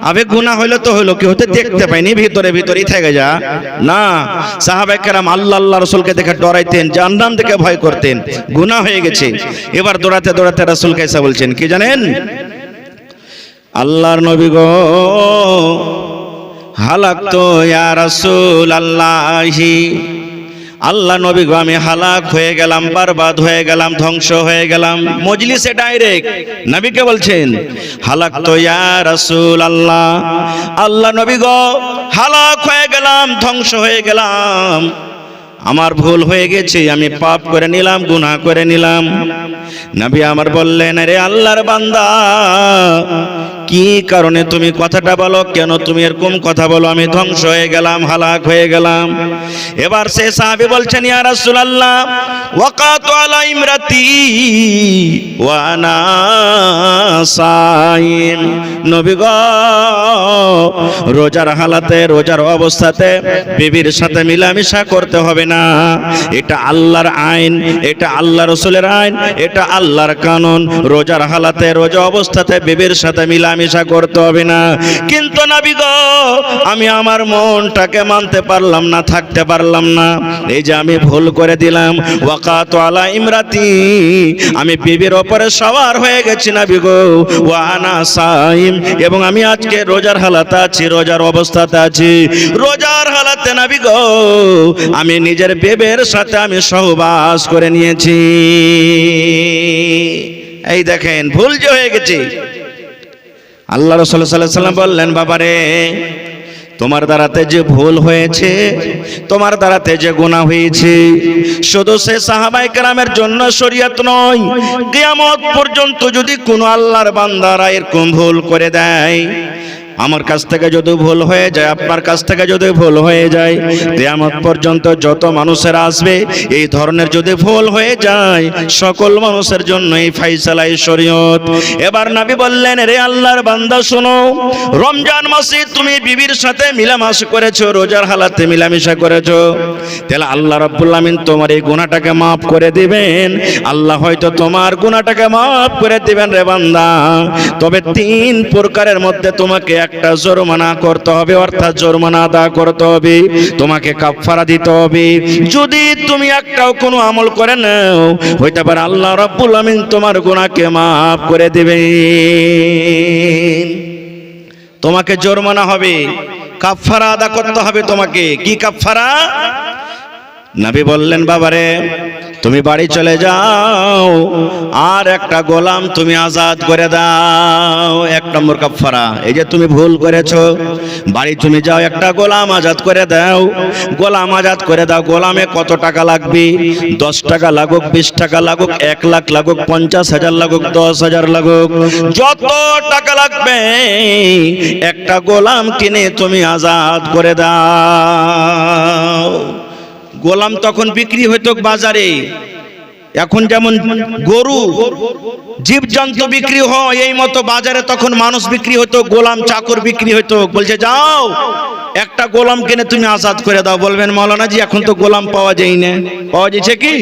আবে গুনাহ হইলো তো হইলো, কি হতে দেখতে পাইনি, ভিতরে ভিতরেই থেকে যা না। সাহাবায়ে কেরাম আল্লাহ রাসূলকে দেখে ডরাইতেন, জাহান্নাম থেকে ভয় করতেন, গুনাহ হয়ে গেছে। এবার দৌড়াতে দৌড়াতে রাসূলকে এসে বলছেন, কি জানেন? আল্লাহর নবী গো, হালাক তো ইয়া রাসূলুল্লাহি, আল্লাহ নবী গো আমি হালাক হয়ে গেলাম, বরবাদ হয়ে গেলাম, ধ্বংস হয়ে গেলাম। মজলিসে ডাইরেক্ট নবীকে বলছেন, হালাক তো ইয়া রাসূলুল্লাহ, আল্লাহ নবী গো হালাক হয়ে গেলাম, ধ্বংস হয়ে গেলাম, আমার ভুল হয়ে গেছে, আমি পাপ করে নিলাম, গুনাহ করে নিলাম। নবী আমার বললেন, আরে আল্লাহর বান্দা, কি কারণে তুমি কথাটা বলো, কেন তুমি এরকম কথা বলো, আমি ধ্বংস হয়ে গেলাম, হালাক হয়ে গেলাম। এবার সে সাহাবী বলছেন, ইয়া রাসূলুল্লাহ, ওয়াকাতু আলা ইমরাতি ওয়া আনা সাইম। নবী গো, রোজার হালাতে, রোজার অবস্থাতে বিবির সাথে মিলামিশা করতে হবে না, এটা আল্লাহর আইন, এটা আল্লাহ রাসূলের আইন, এটা আল্লাহর কানুন। রোজার হালাতে, রোজা অবস্থাতে বিবির সাথে মিলামিশা করতে হবে না। কিন্তু নবী গো, আমি আমার মনটাকে মানতে পারলাম না, থাকতে পারলাম না, এই যে আমি ভুল করে দিলাম। ওয়াকাতু আলা ইমরাতি, আমি বিবির উপরে সওয়ার হয়ে গেছি নবী গো, ওয়া আনা সাইম, এবং আমি আজকে রোজার হালাতে আছি, রোজার অবস্থাতে আছি। রোজার হালাতে নবী গো, আমি নিজের বিবির সাথে আমি সহবাস করে নিয়েছি। এই দেখেন, ভুল যে হয়ে গেছে। আল্লাহ রাসূল সাল্লাল্লাহু আলাইহি ওয়াসাল্লাম বললেন, বাবারে, তোমার দ্বারাতে যে ভুল হয়েছে, তোমার দ্বারাতে যে গুনাহ হয়েছে, শুধু সে সাহাবায়ে কেরামের জন্য শরীয়ত নয়, কিয়ামত পর্যন্ত যদি কোনো আল্লাহর বান্দারা এরকম ভুল করে দেয়, আমার কাছ থেকে যদি ভুল হয়ে যায়, আপনার কাছ থেকে যদি ভুল হয়ে যায়, কিয়ামত পর্যন্ত যত মানুষের আসবে, এই ধরনের যদি ভুল হয়ে যায়, সকল মানুষের জন্য এই ফায়সালা, এই শরীয়ত। এবার নবী বললেন, রে আল্লাহর বান্দা শোনো, রমজান মাসে তুমি বিবির সাথে মিলামেশা করেছো, রোজার হালাতে মিলামেশা করেছো, তাহলে আল্লাহ রাব্বুল আমিন তোমার এই গুনাহটাকে মাফ করে দিবেন। আল্লাহ হয়তো তোমার গুনাহটাকে মাফ করে দিবেন রে বান্দা, তবে 3 প্রকারের মধ্যে তোমাকে একটা জরিমানা করতে হবে, অর্থাৎ জরিমানা আদা করতে হবে, তোমাকে কাফারা দিতে হবে। যদি তুমি একটাও কোনো আমল করে নাও, হইতে পারে আল্লাহ রাব্বুল আমিন তোমার গুনাহকে মাফ করে দিবেন। তোমাকে জরিমানা হবে, কাফারা আদা করতে হবে তোমাকে। কি কাফারা? নবী বললেন, বাবারে, তুমি বাড়ি চলে যাও, আর একটা গোলাম তুমি আজাদ করে দাও। 1 নম্বর কাফারা। এই যে তুমি ভুল করেছো, বাড়ি তুমি যাও, একটা গোলাম আজাদ করে দাও। গোলাম আজাদ করে দাও। গোলামে কত টাকা লাগবে? 10 টাকা লাগুক, 20 টাকা লাগুক, 1 লাখ লাগুক, 50,000 লাগুক, 10,000 লাগুক, যত টাকা লাগবে, একটা গোলাম কিনে তুমি আজাদ করে দাও। গোলাম তখন বিক্রি হইতো বাজারে, এখন যেমন গরু, জীবজন্তু বিক্রি হয়, এই মতো বাজারে তখন মানুষ বিক্রি হতো, গোলাম চাকর বিক্রি হতো। বলছে, যাও একটা গোলাম কিনে তুমি আজাদ করে দাও। বলবেন, মাওলানা জি, এখন তো গোলাম পাওয়া যায় না। পাওয়া যাচ্ছে কি?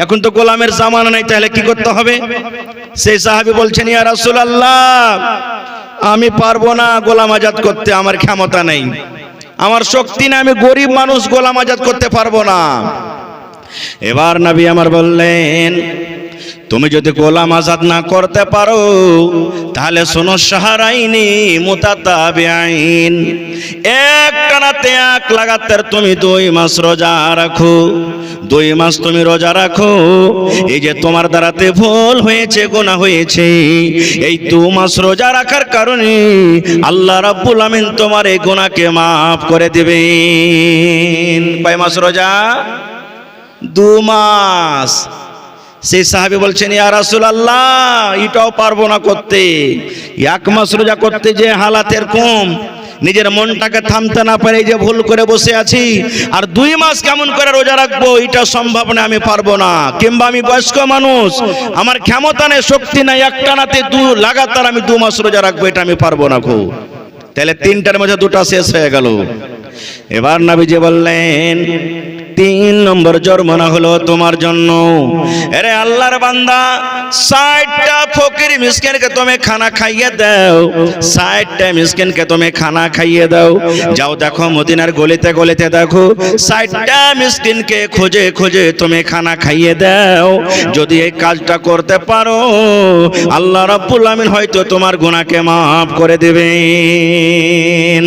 এখন তো গোলামের জামানা নাই, তাহলে কি করতে হবে? সেই সাহাবী বলছেন, ইয়া রাসূলুল্লাহ, আমি পারবো না গোলাম আজাদ করতে, আমার ক্ষমতা নেই, আমার শক্তি না, আমি গরিব মানুষ, গোলাম আজাদ করতে পারবো না। এবার নবী আমার বললেন, তুমি যদি গোলাম আজাদ না করতে পারো, তাহলে শোনো, শাহরাইনি মুতাতাবিআইন, একটানাতে এক লাগাতার তুমি 2 মাস রোজা রাখো। 2 মাস তুমি রোজা রাখো। এই যে তোমার দ্বারাতে ভুল হয়েছে, গুনাহ হয়েছে, এই 2 মাস রোজা রাখার কারণে আল্লাহ রাব্বুল আমিন তোমার এই গুনাহকে মাফ করে দিবেন। কয় মাস রোজা? 2 মাস। সেই সাহাবী বলছেন, ইয়া রাসূলুল্লাহ, এটাও পারবো না করতে। 1 মাস রোজা করতে যে হালাতের কম, নিজের মনটাকে থামতে না পারে যে ভুল করে বসে আছি, আর 2 মাস কেমন করে রোজা রাখবো এটা সম্ভব না, আমি পারবো না। কিংবা আমি বয়স্ক মানুষ, আমার ক্ষমতা নেই, শক্তি নাই, একটানাতে লাগাতার আমি 2 মাস রোজা রাখবো, এটা আমি পারবো না খুব। তাহলে 3টার মধ্যে 2টা শেষ হয়ে গেল। এবার নবীজি বললেন 3 নম্বর জরিমানা হলো তোমার জন্য। আরে আল্লাহর বান্দা, 60টা ফকির মিসকিনকে তুমি খানা খাইয়ে দাও, 60টা মিসকিনকে তুমি খানা খাইয়ে দাও। যাও দেখো মদিনার গলিতে গলিতে দেখো 60টা মিসকিনকে খুঁজে খুঁজে তুমি খানা খাইয়ে দাও। যদি এই কাজটা করতে পারো, আল্লাহ রাব্বুল আমিন হয়তো তোমার গুনাহকে মাফ করে দেবেন।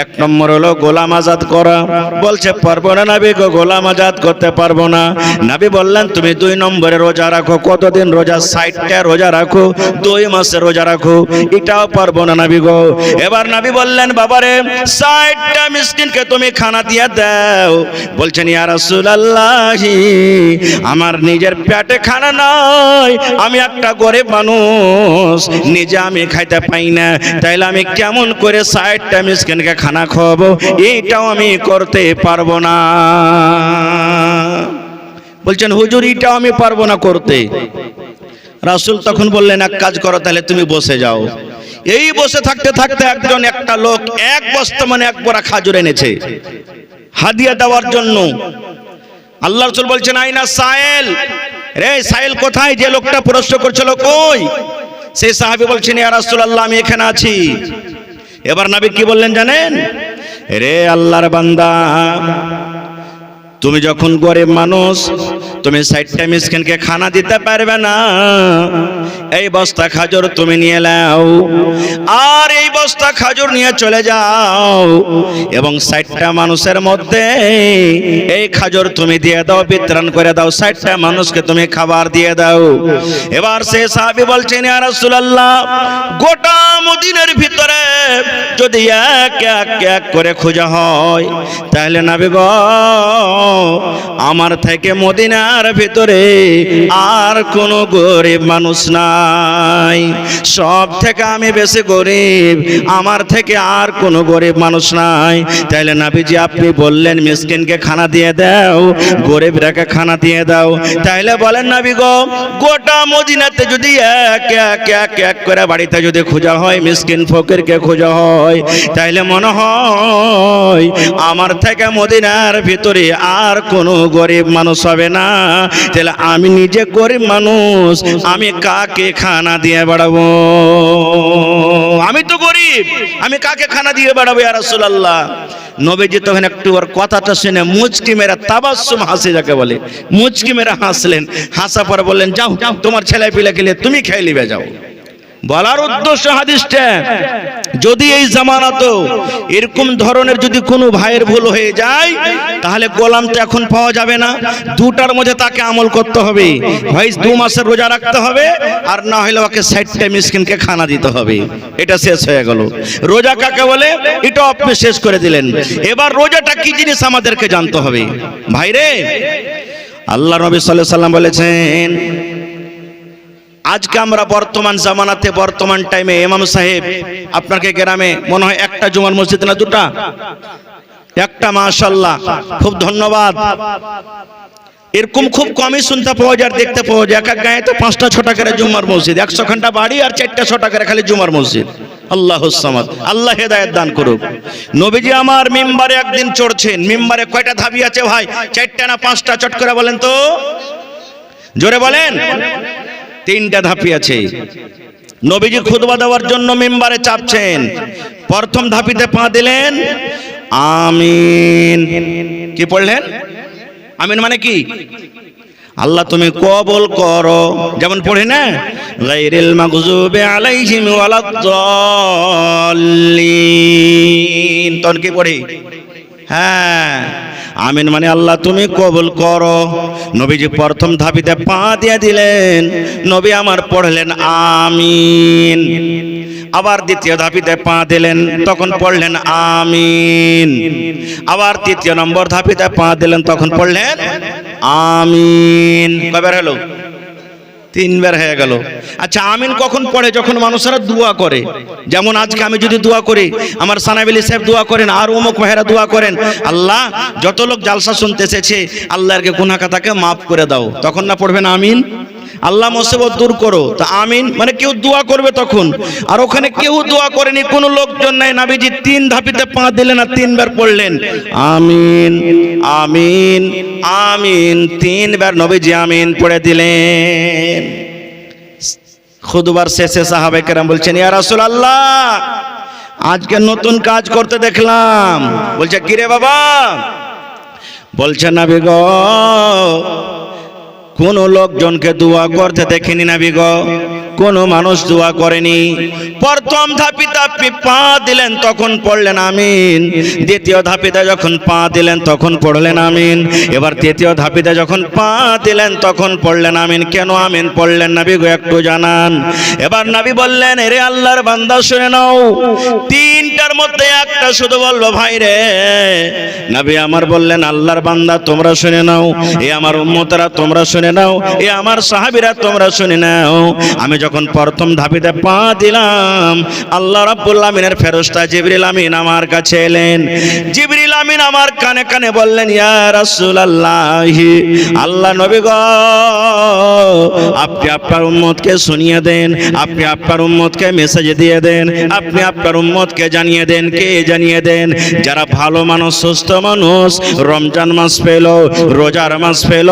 1 নম্বর হলো গোলাম আজাদ করা। বলছে পারবো না নবী গো, গোলাম আজাদ করতে পারবো না। নবী বললেন তুমি 2 নম্বরে রোজা রাখো। কতদিন রোজা? 60টা রোজা রাখো, 2 মাসে রোজা রাখো, এটাও পারবো না নবী গো। এবার নবী বললেন বাবারে 60টা মিসকিনকে তুমি খানা দিয়ে দাও। বলছেন ইয়া রাসূলুল্লাহ, আমার নিজের পেটে খানা নাই, আমি একটা গরিব মানুষ, নিজে আমি খাইতে পাই না, তাইলে আমি কেমন করে 60টা মিসকিনকে খানা খাওয়াবো? এইটাও আমি করতে পারবো না। বলছেন হুজুর এটাও আমি পারবো না করতে। রাসূল তখন বললেন এক কাজ করো, তাহলে তুমি বসে যাও। এই বসে থাকতে থাকতে একটা লোক 1 বস্তা মানে 1 বড়া খাজুর এনেছে হাদিয়া দেওয়ার জন্য। আল্লাহ রাসূল বলছেন আইনা সাইল, রে সাইল কোথায়? যে লোকটা প্রশ্ন করছিল কই? সেই সাহাবী বলছেন ইয়া রাসূলুল্লাহ আমি এখানে আছি। এবার নবী কি বললেন জানেন? রে আল্লাহর বান্দা, তুমি যখন গরিব মানুষ, তুমি 60টা মিসকিনকে খানা দিতে পারবে না, এই বস্তা খাজুর তুমি নিয়ে নাও, আর এই বস্তা খাজুর নিয়ে চলে যাও এবং 60টা মানুষের মধ্যে এই খাজুর তুমি দিয়ে দাও, বিতরণ করে দাও, 60টা মানুষকে তুমি খাবার দিয়ে দাও। এবার সেই সাহাবী বলছেন ইয়া রাসূলুল্লাহ, গোটা মদিনার ভিতরে যদি এক করে খোঁজা হয়, তাহলে নবী গো আমার থেকে মদিনার ভিতরে আর কোনো গরিব মানুষ নাই, সব থেকে আমি বেশি গরিব, আমার থেকে আর কোনো গরিব মানুষ নাই। তাইলে নবীজি আপনি বললেন মিসকিনকে খানা দিয়ে দাও, গরিবরাকে খানা দিয়ে দাও, তাইলে বলেন নবী গো গোটা মদিনাতে যদি এক করে বাড়িতে যদি খোঁজা হয়, মিসকিন ফকিরকে খোঁজা হয়, তাইলে মনে হয় আমার থেকে মদিনার ভিতরে আর কোনো গরিব মানুষ হবে না। তাহলে আমি নিজে গরিব মানুষ, আমি কাকে খানা দিয়ে বেড়াবো? আমি তো গরিব, আমি কাকে খানা দিয়ে বেড়াবো ইয়া রাসূলুল্লাহ? নবীজি তখন একটু ওর কথাটা শুনে মুচকি মেরে তাবাসসুম হাসি যাকে বলে, মুচকি মেরে হাসলেন। হাসা পরে বললেন যাও তোমার ছেলে পিলাকে নিয়ে তুমি খেয়ে নিবে যাও। বলার উদ্দেশ্য হাদিসটা, যদি এই জামানাতে এরকম ধরনের যদি কোনো ভাইয়ের ভুল হয়ে যায়, তাহলে গোলাম তো এখন পাওয়া যাবে না, 2টার মধ্যে তাকে আমল করতে হবে। ভাই 2 মাসের রোজা রাখতে হবে, আর না হলে ওকে 60টা মিসকিনকে খানা দিতে হবে। এটা শেষ হয়ে গেল। রোজা কাকে বলে এটা আপনি শেষ করে দিলেন। এবার রোজাটা কি জিনিস আমাদেরকে জানতে হবে। ভাইরে, আল্লাহ নবী সাল্লাল্লাহু আলাইহি সাল্লাম বলেছেন, আজকে আমরা বর্তমান জামানাতে, বর্তমান টাইমে ইমাম সাহেব আপনাকে গ্রামে মনে হয় একটা জুমার মসজিদ না 2টা? একটা, মাশাআল্লাহ, খুব ধন্যবাদ। এরকম খুব কমই শুনতে পাওয়া যায়, দেখতে পাওয়া যায়। এক এক গায়ে তো 5টা 6টা করে জুমার মসজিদ, 100 খানটা বাড়ি আর 4টা 6টা করে খালি জুমার মসজিদ। আল্লাহুস সামাদ, আল্লাহ হেদায়েত দান করুক। নবীজি আমার মিম্বারে একদিন চড়ছেন। মিম্বারে কয়টা ধাবি আছে ভাই? 4টা না 5টা? চট করে বলেন তো, জোরে বলেন। 3টা ধাপি আছে। নবীজি খুতবা দেওয়ার জন্য মিম্বারে চাপছেন। প্রথম ধাপিতে পা দিলেন, আমিন। কি পড়লেন? আমিন মানে কি? আল্লাহ তুমি কবুল করো। যেমন পড়ি না, গায়রিল মাগযুবি আলাইহিম ওয়ালাদ-দাল্লিন, তখন কি পড়ি? হ্যাঁ, আমিন মানে আল্লাহ তুমি কবুল করো। নবীজি প্রথম ধাপিতে পা দিয়ে দিলেন, নবী আমার পড়লেন আমিন। আবার দ্বিতীয় ধাপিতে পা দিলেন, তখন পড়লেন আমিন। আবার 3 নম্বর ধাপিতে পা দিলেন, তখন পড়লেন আমিন। কয়বার হলো? তিনবার হয়ে গেল। আচ্ছা আমিন কখন পড়ে? যখন মানুষেরা দোয়া করে। যেমন আজকে আমি যদি দোয়া করি, আমার সানাবিলি সাহেব দোয়া করেন, আর অমুক ভাইরা দোয়া করেন, আল্লাহ যত লোক জালসা শুনতে এসেছে আল্লাহকে গুনাহ খাতাকে মাফ করে দাও, তখন না পড়বেন আমিন? আল্লাহ মুসিবত দূর করো, তা আমিন মানে কেউ দোয়া করবে তখন। আর ওখানে কেউ দোয়া করেনি, কোনো লোকজন নাই, নবীজি 3 ধাপিতে পা দিলেন আর 3 বার পড়লেন আমিন আমিন আমিন, 3 বার নবীজি আমিন পড়ে দিলেন। খুতবার শেষে সাহাবায়ে কেরাম বলছেন, ইয়া রাসূলুল্লাহ আজকে নতুন কাজ করতে দেখলাম। বলছে কি রে বাবা? বলছে নবী গো কোন লোকজনকে দোয়া করতে দেখিনি নবী গো, কোন মানুষ দোয়া করেনি। প্রথম ধাপিতে আপনি পা দিলেন তখন পড়লেন আমিন, দ্বিতীয় ধাপিতে যখন পা দিলেন তখন পড়লেন আমিন, এবার তৃতীয় ধাপিতে যখন পা দিলেন তখন পড়লেন আমিন। কেন আমিন পড়লেন নবী গো একটু জানান। এবার নবী বললেন, এরে আল্লাহর বান্দা শুনে নাও, 3টার মধ্যে একটা শুধু বলবো ভাই রে। নবী আমার বললেন, আল্লাহর বান্দা তোমরা শুনে নাও, এ আমার উম্মতরা তোমরা শুনে নাও, এ আমার সাহাবীরা তোমরা শুনে নাও। আমি যখন প্রথম ধাপিতে পা দিলাম, আল্লাহ রাব্বুল আমিনের ফেরেশতা জিবরিল আমিন আমার কাছে এলেন। জিবরিল আমিন আমার কানে কানে বললেন, ইয়া রাসূলুল্লাহ, আল্লাহ নবী গো আপনি আপনার উম্মতকে শুনিয়ে দেন, আপনি আপনার উম্মতকে মেসেজ দিয়ে দেন, আপনি আপনার উম্মতকে জানিয়ে দেন। কে জানিয়ে দেন? যারা ভালো মানুষ, সুস্থ মানুষ, রমজান মাস পেল, রোজার মাস পেল,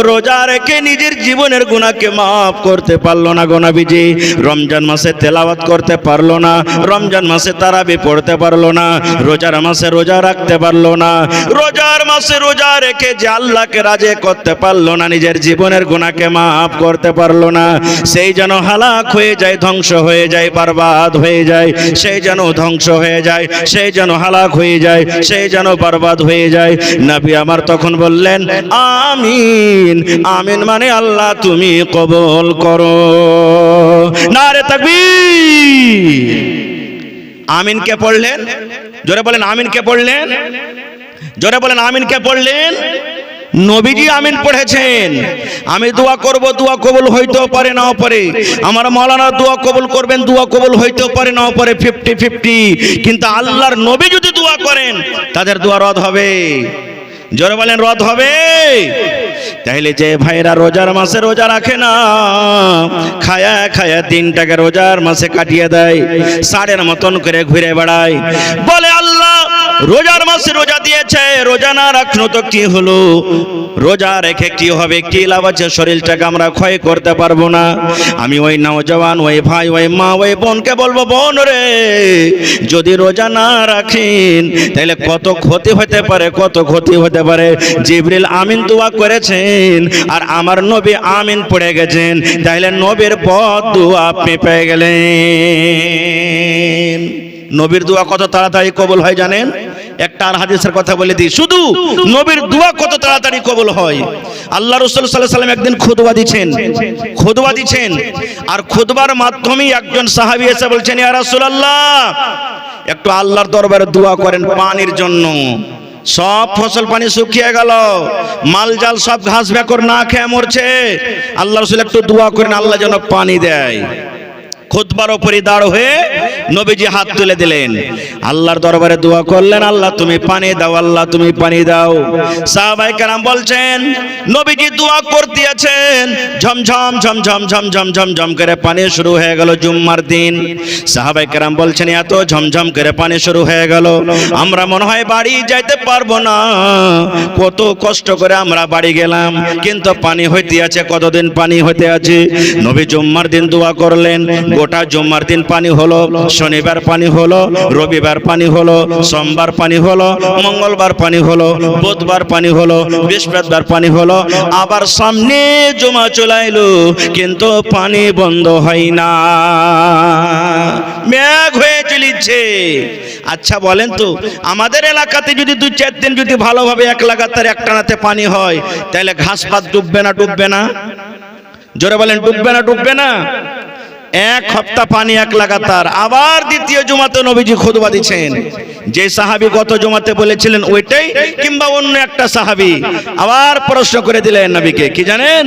রোজা রেখে নিজের জীবনের গুনাহকে মাফ করতে পারলো না গো নবীজি, রমজান মাসে তেলাওয়াত করতে পারলো না, রমজান মাসে তারাবি পড়তে পারলো না, রোজার মাসে রোজা রাখতে পারলো না, রোজার মাসে রোজা রেখে যে আল্লাহকে রাজি করতে পারলো না, নিজের জীবনের গুনাহকে মাফ করতে পারলো না, সেই যেন হালাক হয়ে যায়, ধ্বংস হয়ে যায়, বরবাদ হয়ে যায়, সেই যেন ধ্বংস হয়ে যায়, সেই যেন হালাক হয়ে যায়, সেই যেন বরবাদ হয়ে যায়। নবী আমার তখন বললেন আমিন। আমিন মানে আল্লাহ তুমি কবুল করো। নারে তাকবীর। আমিন কে পড়লেন? জোরে বলেন আমিন কে পড়লেন? জোরে বলেন আমিন কে পড়লেন? নবীজি আমিন পড়েছেন। আমি দোয়া করব, দোয়া কবুল হইতেও পারে নাও পারে, আমার মাওলানা দোয়া কবুল করবেন, দোয়া কবুল হইতেও পারে নাও পারে, 50-50। কিন্তু আল্লাহর নবী যদি দোয়া করেন তাদের দোয়া রদ হবে। জোরে বলেন রদ হবে। তাহলে যে ভাইরা রোজার মাসে রোজা রাখে না, খায়া খায়া দিনটাকে রোজার মাসে কাটিয়ে দেয়, সাড়ের মতন করে ঘুরে বেড়ায়, বলে আল্লাহ রোজার মাসে রোজা দিয়েছে, রোজা না রাখলো তো কি হলো, রোজা রেখে কি হবে, কি লাভ আছে, শরীরটাকে আমরা ক্ষয় করতে পারবো না। আমি ওই নওজওয়ান, ওই ভাই, ওই মা, ওই বোনকে বলবো, বোন রে যদি রোজা না রাখেন তাহলে কত ক্ষতি হতে পারে, কত ক্ষতি হতে পারে। জিবরিল আমিন দোয়া করেছেন আর আমার নবী আমিন পড়ে গেছেন, তাহলে নবীর পথ দোয়া আপনি পেয়ে গেলেন। নবীর দোয়া কত তাড়াতাড়ি কবুল হয় জানেন? একটা আর হাদিসের কথা বলে দিই, শুধু নবীর দোয়া কত তাড়াতাড়ি কবুল হয়। আল্লাহ রাসূল সাল্লাল্লাহু আলাইহি ওয়াসাল্লাম একদিন খুতবা দিচ্ছেন, আর খুতবার মাধ্যমে একজন সাহাবী এসে বলছেন, ইয়া রাসূলুল্লাহ একটু আল্লাহর দরবারে দোয়া করেন পানির জন্য। সব ফসল পানি শুকিয়ে গেল, মাল জাল সব ঘাস বেকর না খেয়ে মরছে, আল্লাহ রাসূল একটু দোয়া করেন আল্লাহ যেন পানি দেয়। খুতবার উপরে দাঁড় হয়ে নবীজি হাত তুলে দিলেন, আল্লাহর দরবারে দোয়া করলেন, আল্লাহ তুমি পানি দাও, আল্লাহ তুমি পানি দাও। সাহাবায়ে কেরাম বলছেন নবীজি দোয়া করতে আছেন, ঝমঝম ঝমঝম ঝমঝম ঝমঝম করে পানি শুরু হয়ে গেল জুম্মার দিন। সাহাবায়ে কেরাম বলছেন এত ঝমঝম করে পানি শুরু হয়ে গেল, আমরা মনে হয় বাড়ি যাইতে পারবো না, কত কষ্ট করে আমরা বাড়ি গেলাম, কিন্তু পানি হইতে আছে, কতদিন পানি হইতে আছে। নবী জুম্মার দিন দোয়া করলেন, গোটা জুম্মার দিন পানি হলো, শনিবার পানি হলো, রবিবার পানি হলো, সোমবার পানি হলো, মঙ্গলবার পানি হলো, বুধবার পানি হলো, বৃহস্পতিবার পানি হলো, আবার সামনে জমা চলে এলো, কিন্তু পানি বন্ধ হয় না, মেঘ হয়ে চলেছে। আচ্ছা বলেন তো, আমাদের এলাকাতে যদি 2-4 দিন যদি ভালোভাবে এক লাগাতার একটানাতে পানি হয়, তাহলে ঘাস পাত ডুববে না? ডুববে না? জোরে বলেন ডুববে না? ডুববে না? এক সপ্তাহ পানি এক লাগাতার। আবার দ্বিতীয় জুমাতে নবীজি খুতবা দিচ্ছেন, যে সাহাবী গত জুমাতে বলেছিলেন ওইটাই কিংবা অন্য একটা সাহাবী, আবার প্রশ্ন করে দিলেন নবীকে, কি জানেন?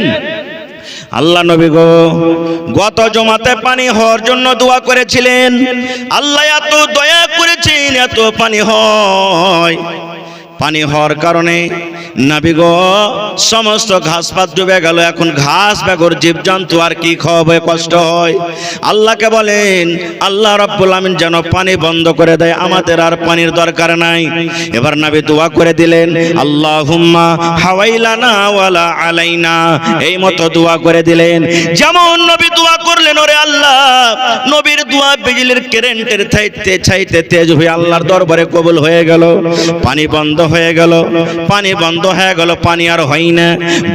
আল্লাহ নবী গো গত জমাতে পানি হওয়ার জন্য দোয়া করেছিলেন, আল্লাহ এত দয়া করেছেন এত পানি হয়, পানি হওয়ার কারণে নবী গো সমস্ত ঘাসপাত ডুবে গেল। এখন ঘাস বেগর জীবজন্তু আর কি খাওয়াবে, কষ্ট হয়। আল্লাহকে বলেন আল্লাহ রাব্বুল আমিন যেন পানি বন্ধ করে দেয়, আমাদের আর পানির দরকার নাই। এবার নবী দোয়া করে দিলেন আল্লাহুম্মা হাওয়াইলানা ওয়ালা আলাইনা, এই মতো দোয়া করে দিলেন। যেমন নবী দোয়া করলেন, ওরে আল্লাহ নবীর দোয়া বিজলির কারেন্টের চাইতে তেজ হয়ে আল্লাহর দরবারে কবুল হয়ে গেল। পানি বন্ধ হয়ে গেল, পানি বন্ধ হয়ে গেল, পানি আর হয় না।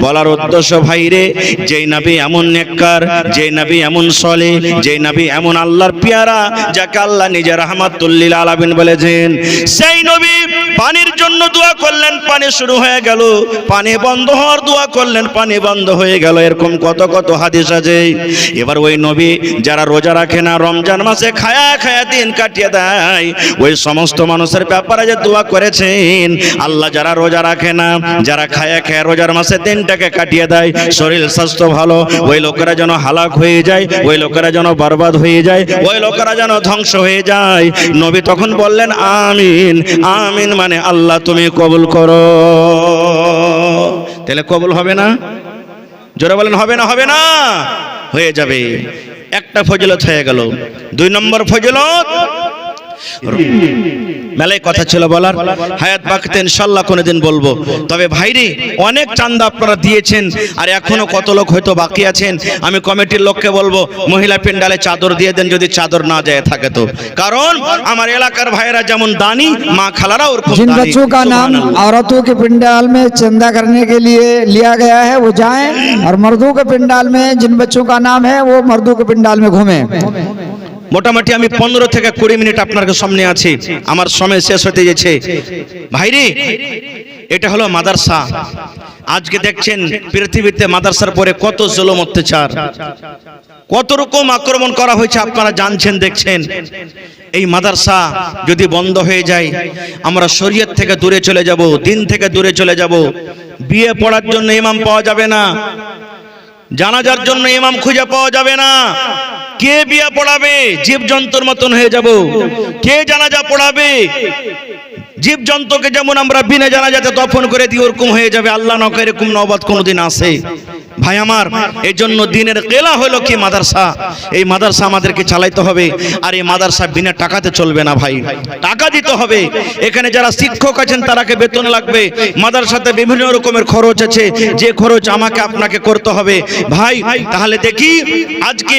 বলার উদ্দেশ্য ভাইরে, যেই নবী এমন নেককার, যেই নবী এমন সলিহ, যেই নবী এমন আল্লাহর পেয়ারা, যাকে আল্লাহ নিজে রাহমাতুল লিল আলামিন বলেছেন, সেই নবী পানির জন্য দোয়া করলেন, পানি শুরু হয়ে গেল। পানি বন্ধ হওয়ার দোয়া করলেন, পানি বন্ধ হয়ে গেল। এরকম কত কত হাদিস আছে। এবার ওই নবী যারা রোজা রাখে না, রমজান মাসে খায়া খায়া দিন কাটিয়ে দেয়, ওই সমস্ত মানুষের ব্যাপারে যে দোয়া করেছেন, আল্লাহ যারা রোজা রাখে না, যারা খায়া খায়া রোজার মাসে দিনটাকে কাটিয়ে দেয়, শরীর স্বাস্থ্য ভালো, ওই লোকেরা যেন হালাক হয়ে যায়, ওই লোকেরা যেন বরবাদ হয়ে যায়, ওই লোকেরা যেন ধ্বংস হয়ে যায়। নবী তখন বললেন আমিন। আমিন মানে আল্লাহ তুমি কবুল করো। তাহলে কবুল হবে না? জোরে বলেন হবে না? হবে না, হয়ে যাবে। একটা ফজিলত হয়ে গেল। 2 নম্বর ফজিলত, মেলায় কথা ছিল বলার, হায়াত বাকিতে ইনশাআল্লাহ কোনোদিন বলবো। তবে ভাইরে অনেক চাঁদা আপনারা দিয়েছেন, আর এখনো কত লোক হয়তো বাকি আছেন। আমি কমিটির লোককে বলবো মহিলা পেন্ডালে চাদর দিয়ে দেন, যদি চাদর না যায় থাকে তো। কারণ আমার এলাকার ভাইয়েরা যেমন দানি, মা খালারা ওরকম जिन बच्चों का नाम औरतों के पिंडाल में चंदा करने के लिए लिया गया है वो जाएं, और मर्दों के पिंडाल में जिन बच्चों का नाम है वो मर्दों के पिंडाल में घूमें। মোটামুটি আমি 15 থেকে 20 মিনিট আপনার সামনে আছি, আমার সময় শেষ হতে যাচ্ছে। ভাইরে এটা হলো মাদ্রাসা। আজকে দেখছেন পৃথিবীতে মাদ্রাসার পরে কত জুলুম অত্যাচার, কত রকম আক্রমণ করা হয়েছে, আপনারা জানছেন দেখছেন। এই মাদ্রাসা যদি বন্ধ হয়ে যায়, আমরা শরীয়ত থেকে দূরে চলে যাব, দিন থেকে দূরে চলে যাব। বিয়ে পড়ার জন্য ইমাম পাওয়া যাবে না, জানাজার জন্য ইমাম খুঁজে পাওয়া যাবে না। কে বিয়ে পড়াবে? জীবজন্তুর মতন হয়ে যাব। কে জানাজা পড়াবে? জীবজন্তুকে যেমন আমরা বিনা জানাজাতে দফন করে দিই, ওরকম হয়ে যাবে। আল্লাহ না করে এরকম নওবত কোনোদিন আসে। ভাই আমার, এই জন্য দিনের কেলা হলো কি মাদ্রাসা। এই মাদ্রাসা আমাদেরকে চালাইতে হবে, আর এই মাদ্রাসা বিনা টাকাতে চলবে না ভাই, টাকা দিতে হবে। এখানে যারা শিক্ষক আছেন তারাকে বেতন লাগবে। মাদ্রাসাতে বিভিন্ন রকমের খরচ আছে, যে খরচ আমাকে আপনাকে করতে হবে ভাই। তাহলে দেখি আজকে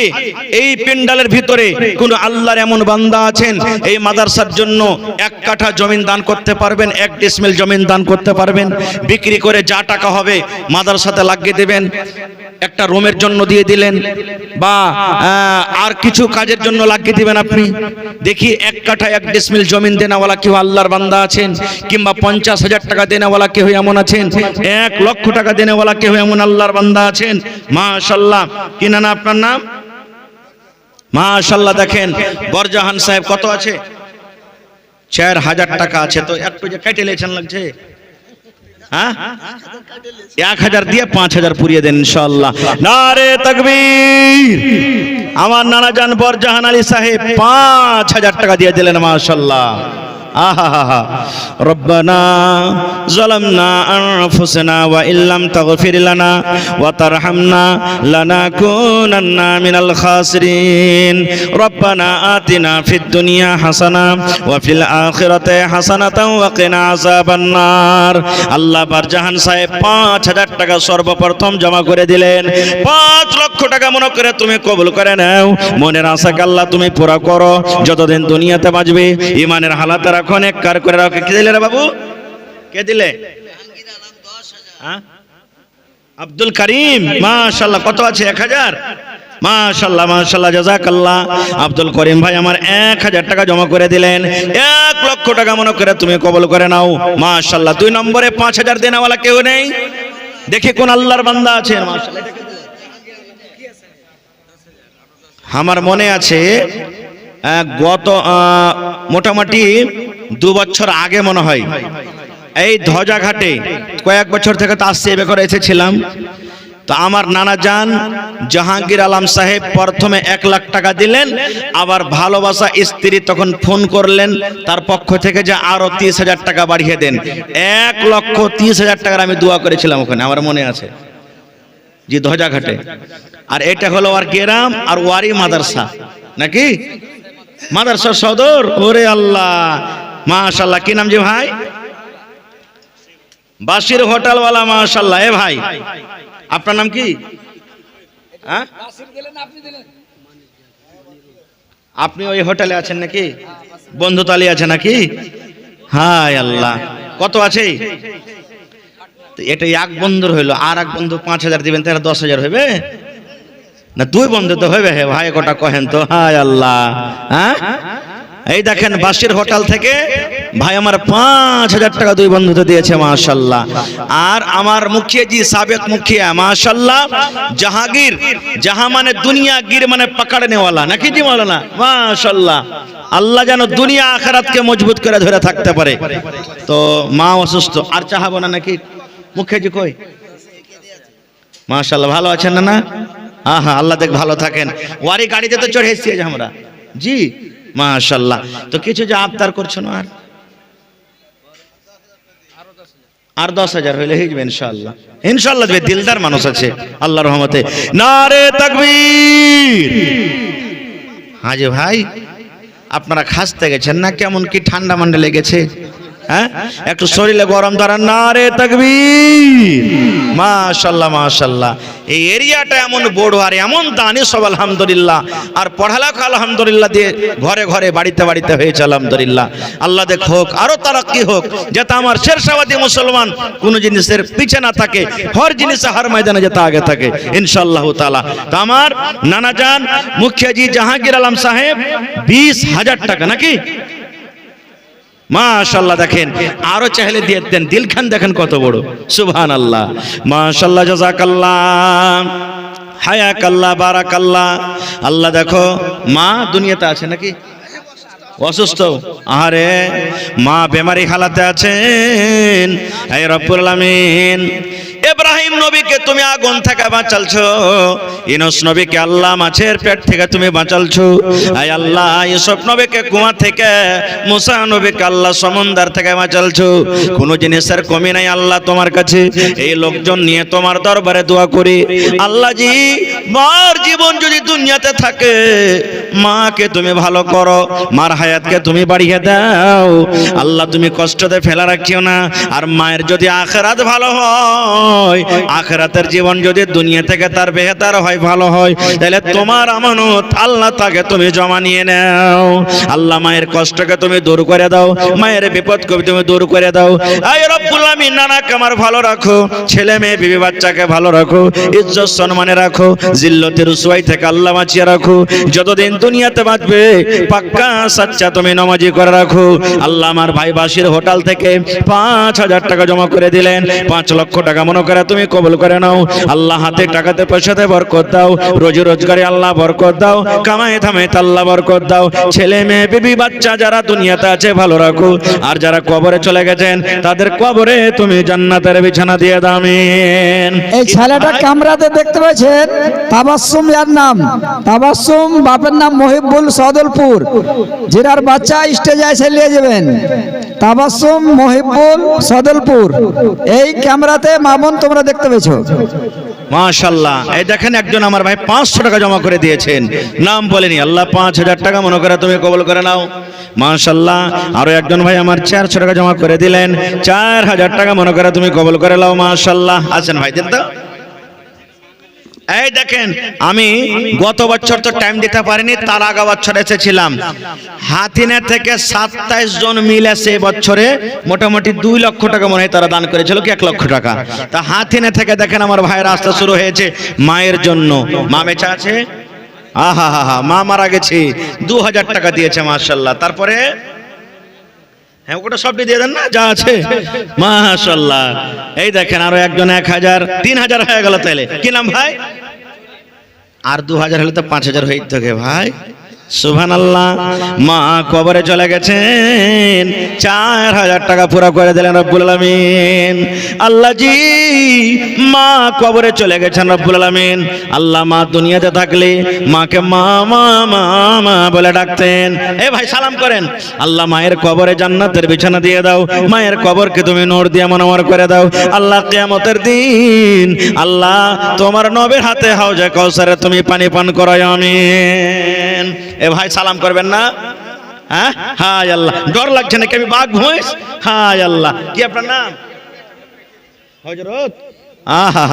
এই পেন্ডালের ভিতরে কোন আল্লাহর এমন বান্দা আছেন এই মাদ্রাসার জন্য 1 কাঠা জমিন দান করতে পারবেন, 1 ডিসমিল জমিন দান করতে পারবেন, বিক্রি করে যা টাকা হবে মাদ্রাসাতে লাগিয়ে দেবেন। একটা রুমের জন্য দিয়ে দিলেন, বা আর কিছু কাজের জন্য লাগিয়ে দিবেন আপনি। দেখি 1 কাঠা 1 ডিসমিল জমিন দেনাওয়ালা কেউ আল্লাহর বান্দা আছেন, কিংবা 50,000 টাকা দেনাওয়ালা কেউ এমন আছেন, 1 লক্ষ টাকা দেনাওয়ালা কেউ এমন আল্লাহর বান্দা আছেন। মাশাআল্লাহ। কি না আপনার নাম? মাশাআল্লাহ। দেখেন বরজাহান সাহেব কত আছে? 4000 টাকা আছে। তো একটু যে কেটে লেছেন লাগছে, হ্যাঁ 1000 দিয়ে 5000 পুরিয়ে দেন ইনশাআল্লাহ। নারে তাকবীর। আমার নানা জান বরজাহান আলী সাহেব 5000 টাকা দিয়ে দিলেন। মাশাআল্লাহ। আহা রব্বানা যালামনা আনফুসানা ওয়া ইল্লাম তাগফির লানা ওয়া তারহামনা লানাকুনান্না মিনাল খাসিরিন। রব্বানা আতিনা ফিদ দুনিয়া হাসানা ওয়া ফিল আখিরাতি হাসানাতাও ওয়া কিনা আযাবান নার। আল্লাহ বরজাহান সাহেব 5000 টাকা সর্বপ্রথম জমা করে দিলেন। 5 লক্ষ টাকা মনে করে তুমি কবুল করে নাও। মনের আশাকে আল্লাহ তুমি পুরা করো। যতদিন দুনিয়াতে বাঁচবে ঈমানের হালাত রাখো, নেককার করে রাখো। কে দিলে রে বাবু? কে দিলে? আব্দুল করিম। মাশাআল্লাহ। কত আছে? 1000। মাশাআল্লাহ মাশাআল্লাহ, জাযাকাল্লাহ। আব্দুল করিম ভাই আমার 1000 টাকা জমা করে দিলেন। 1 লক্ষ টাকা মনে করে তুমি কবুল করে নাও। মাশাআল্লাহ। 2 নম্বরে 5000 দেনাওয়ালা কেউ নেই? দেখি কোন আল্লাহর বান্দা আছেন। মাশাআল্লাহ। আমার মনে আছে গত মোটামুটি 2 বছর আগে মনে হয় এই ধ্বজাঘাটে, কয়েক বছর থেকে তো আসছে, এবার করে এসেছিলাম। তো আমার নানা যান জাহাঙ্গীর আলম সাহেব প্রথমে 1 লাখ টাকা দিলেন, আবার ভালোবাসা স্ত্রী তখন ফোন করলেন তার পক্ষ থেকে যে আরো 30,000 টাকা বাড়িয়ে দেন। 1,30,000 টাকার আমি দোয়া করেছিলাম ওখানে, আমার মনে আছে জি, ধ্বজাঘাটে। আর এটা হলো আর গ্রাম আর ওয়ারি মাদ্রাসা নাকি, মাদ্রাসা সদর। ওরে আল্লাহ, মাশাআল্লাহ। কি নাম জি ভাই? বাসির হোটেলওয়ালা, মাশাআল্লাহ। এ ভাই আপনার নাম কি? হ্যাঁ, আপনি ওই হোটেলে আছেন নাকি? বন্ধুতালি আছে নাকি? হায় আল্লাহ, কত আছে? এটা এক বন্ধুর হইলো, আর এক বন্ধু 5,000 দিবেন, তাহলে 10,000 হবে না? 2 বন্ধু তো হবে। হে ভাই কটা কহেন তো। হায় আল্লাহ। হ্যাঁ, এই দেখেন বাসির হোটেল থেকে ভাই আমার 5,000 টাকা 2 বন্ধুতে দিয়েছে, মাশাআল্লাহ। আর আমার মুখিয়া জি, সাবেক মুখিয়া, মাশাআল্লাহ, জাহাঙ্গীর, জাহা মানে দুনিয়া, গির মানে পকড়নে ওয়ালা নাকি জি মাওলানা, মাশাআল্লাহ। আল্লাহ যেন দুনিয়া আখিরাতকে মজবুত করে ধরে থাকতে পারে। তো মা অসুস্থ, আর চাহাবো না নাকি? মুখিয়া জি কই? মাশাআল্লাহ, ভালো আছেন না? আহা, আল্লাহ দেখ ভালো থাকেন। ওয়ারি গাড়িতে তো চড়ে এসেছি আমরা জি, মাশাআল্লাহ। তো কিছু যে আবদার করছো না, আর 10,000 হইলে হয়ে যাবে ইনশাআল্লাহ। ইনশাআল্লাহ দেবে, দিলদার মানুষ আছে আল্লাহর রহমতে। নারে তাকবীর। হাজি ভাই আপনারা খাসতে গেছেন না, কেমন কি ঠান্ডা মান্ডা লেগেছে? হ্যাঁ, একটু শরীরে গরম ধরান। নারে তাকবীর। মাশাআল্লাহ, মাশাআল্লাহ। এই এরিয়াটা এমন বড় আর এমন দানি সব আলহামদুলিল্লাহ। আর পড়ালেখা আলহামদুলিল্লাহ দিয়ে ঘরে ঘরে বাড়িতে বাড়িতে হয়েছে আলহামদুলিল্লাহ। আল্লাহ দেখ হোক, আরো তারাক্কি হোক, যাতে আমার শেরশাবাদী মুসলমান কোন জিনিসের পিছে না থাকে, হর জিনিসে হর ময়দানে যাতে আগে থাকে ইনশাআল্লাহ তাআলা। তো আমার নানা জান মুখিয়া জি জাহাঙ্গীর আলম সাহেব 20,000 টাকা নাকি, মাশাআল্লাহ। দেখেন আরো চাইলে দিয়ে দেন, দিলখান দেখেন কত বড়, সুবহানাল্লাহ, মাশাআল্লাহ, জাযাকাল্লাহ, হায়াকাল্লাহ, বারাকাল্লাহ। আল্লাহ দেখো মা দুনিয়াতে আছে নাকি অসুস্থ? আরে মা বেমারি হালাতে আছেন। এই রব্বুল আলামিন ইব্রাহিম নবীকে তুমি আগুন থেকে বাঁচালছো, ইউনূস নবীকে আল্লাহ মাছের পেট থেকে তুমি বাঁচালছো। এই আল্লাহ ইউসুফ নবীকে কুয়া থেকে, মুসা নবীকে আল্লাহ সমুদ্র থেকে বাঁচালছো। কোনো জিনিসের কমি নাই আল্লাহ তোমার কাছে। এই লোকজন নিয়ে তোমার দরবারে দোয়া করি আল্লাহ জি, মার জীবন যদি দুনিয়াতে থাকে, মাকে তুমি ভালো করো, মার হায়াতকে তুমি বাড়িয়ে দাও আল্লাহ, তুমি কষ্টতে ফেলা রাখিও না। আর মায়ের যদি আখিরাত ভালো হয়, আখিরাতের জীবন যদি দুনিয়া থেকে তার বেহতার হয়, ভালো হয়, তাহলে তোমার আমানত আল্লাহ তাকে তুমি জমা নিয়ে নাও। আল্লাহ মায়ের কষ্টকে তুমি দূর করে দাও, মায়ের বিপদকে তুমি দূর করে দাও। আয় রব্বুল আমিন নানাকে আমার ভালো রাখো, ছেলে মেয়ে বিবি বাচ্চাকে ভালো রাখো, ইজ্জত সম্মানে রাখো, জিল্লতের রুসওয়াই থেকে আল্লাহ বাঁচিয়ে রাখো। যতদিন দুনিয়াতে বাঁচবে পাক্কা সাচ্চা তুমি নামাজি করে রাখো। আল্লাহ আমার ভাই বাসির হোটেল থেকে 5,000 টাকা জমা করে দিলেন, 5 লক্ষ টাকা মনে করে তুমি কবুল করে নাও। আল্লাহ হাতে টাকাতে পয়সাতে বরকত দাও, রোজি রোজগারে আল্লাহ বরকত দাও, কামাই ধামাইতে আল্লাহ বরকত দাও। ছেলে মেয়ে বিবি বাচ্চা যারা দুনিয়াতে আছে ভালো রাখো, আর যারা কবরে চলে গেছেন তাদের কবরে তুমি জান্নাতের বিছানা দিয়ে দাও। আমিন। এই ছেলেটা ক্যামেরাতে দেখতে পাচ্ছেন, তাবাসসুম এর নাম। তাবাসসুম বাপের নাম মহিবুল সদলপুর, যেটার বাচ্চা স্টেজে এসে নিয়ে যাবেন। তাবাসসুম মহিবুল সদলপুর, এই ক্যামেরাতে মামুন তোমরা দেখতে পেয়েছো। মাশাআল্লাহ। এই দেখেন একজন আমার ভাই 500 টাকা জমা করে দিয়েছেন, নাম বলেনি। আল্লাহ 5,000 টাকা মনে করে তুমি কবুল করে নাও। মাশাআল্লাহ। আরো একজন ভাই আমার 400 টাকা জমা করে দিলেন, 4,000 টাকা মনে করে তুমি কবুল করে নাও। মাশাআল্লাহ। আছেন ভাই দেন তো। এই দেখেন আমি গত বছর তো টাইম দিতে পারিনি, তার আগা বছর এসেছিলাম। হাতিনে থেকে 27 জন মিলে সে বছরে মোটামুটি 2 লক্ষ টাকা মনে হয় তারা দান করেছিল, কি 1 লক্ষ টাকা। তা হাতিনে থেকে দেখেন আমার ভাইয়ের রাস্তা শুরু হয়েছে মায়ের জন্য। মা বেঁচে আছে, আহা হা হা, মা মারা গেছে, 2,000 টাকা দিয়েছে মাশাআল্লাহ। তারপরে হ্যাঁ ওটা সবটি দিয়ে দেন না যা আছে, মাশাআল্লাহ। এই দেখেন আরো একজন 1,000, 3,000 হয়ে গেল। তাইলে কি নাম ভাই? আর 2,000 হলে তো 5,000 হয়ে যেত ভাই। সুবহানাল্লাহ। মা কবরে চলে গেছেন, 4000 টাকা পুরো করে দিলেন রব্বুল আলামিন। আল্লাহ জি মা কবরে চলে গেছেন রব্বুল আলামিন। আল্লাহ মা দুনিয়াতে থাকলে মাকে মা মা মা মা বলে ডাকতেন। এ ভাই সালাম করেন। আল্লাহ মায়ের কবরে জান্নাতের বিছানা দিয়ে দাও, মায়ের কবরকে তুমি নূর দিয়ে মনোমর করে দাও। আল্লাহ কিয়ামতের দিন আল্লাহ তোমার নবীর হাতে হাউজে কাউসারে তুমি পানি পান করায়, আমিন। এ ভাই সালাম করবেন না? হ্যাঁ হাই আল্লাহ, ডর লাগছে নাকি আমি বাঘ ভুঁইস? হাই আল্লাহ, কি আপনার নাম? হযরত। আহা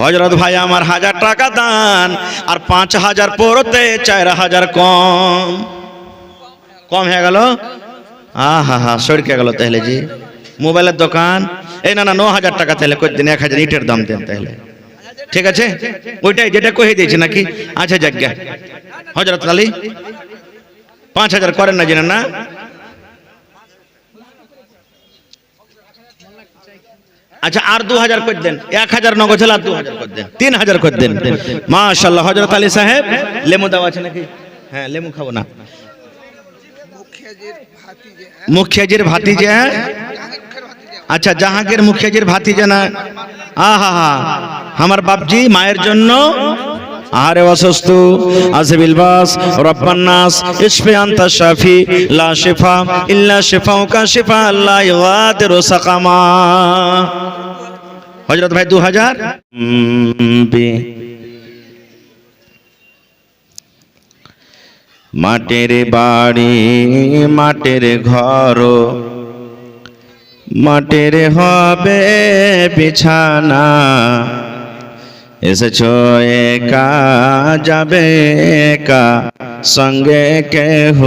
হযরত ভাই আমার 1000 টাকা দান আর 5000 পড়তে 4000 কম কম হয়ে গেল। আহা সরকে গেল তাহলে জি। মোবাইলের দোকান এই না 9000 টাকা তাহলে কই দিন, 1000 ইটের দাম দেন তাহলে, ঠিক আছে? ওইটাই যেটা কহে দিয়েছি নাকি? আচ্ছা যাজ্ঞা হযরত আলী 5000 করেন না জানেন না? আচ্ছা আর 2000 করে দেন, 1000 নগদ ছিল আর 2000 করে দেন, 3000 করে দেন। মাশাআল্লাহ হযরত আলী সাহেব লেমু দাও আছে নাকি? হ্যাঁ লেমু খাবো না। মুখিয়াজির ভাতিজা, আচ্ছা জাহাঙ্গীর মুখিয়াজির ভাতিজা না? আহা আমার বাপজি মায়ের জন্য আরে অসুস্থ আছে বিলবাস রব্বান নাস ইশফি আনতা শাফি লা শিফা ইল্লা শিফাউকা শিফা লা ইগাদিরু সাকামা। হযরত ভাই 2000 মাটির বাড়ি মাটির ঘর, মাটির হবে বিছানা, এসেছো একা যাবে একা, সঙ্গে কেহ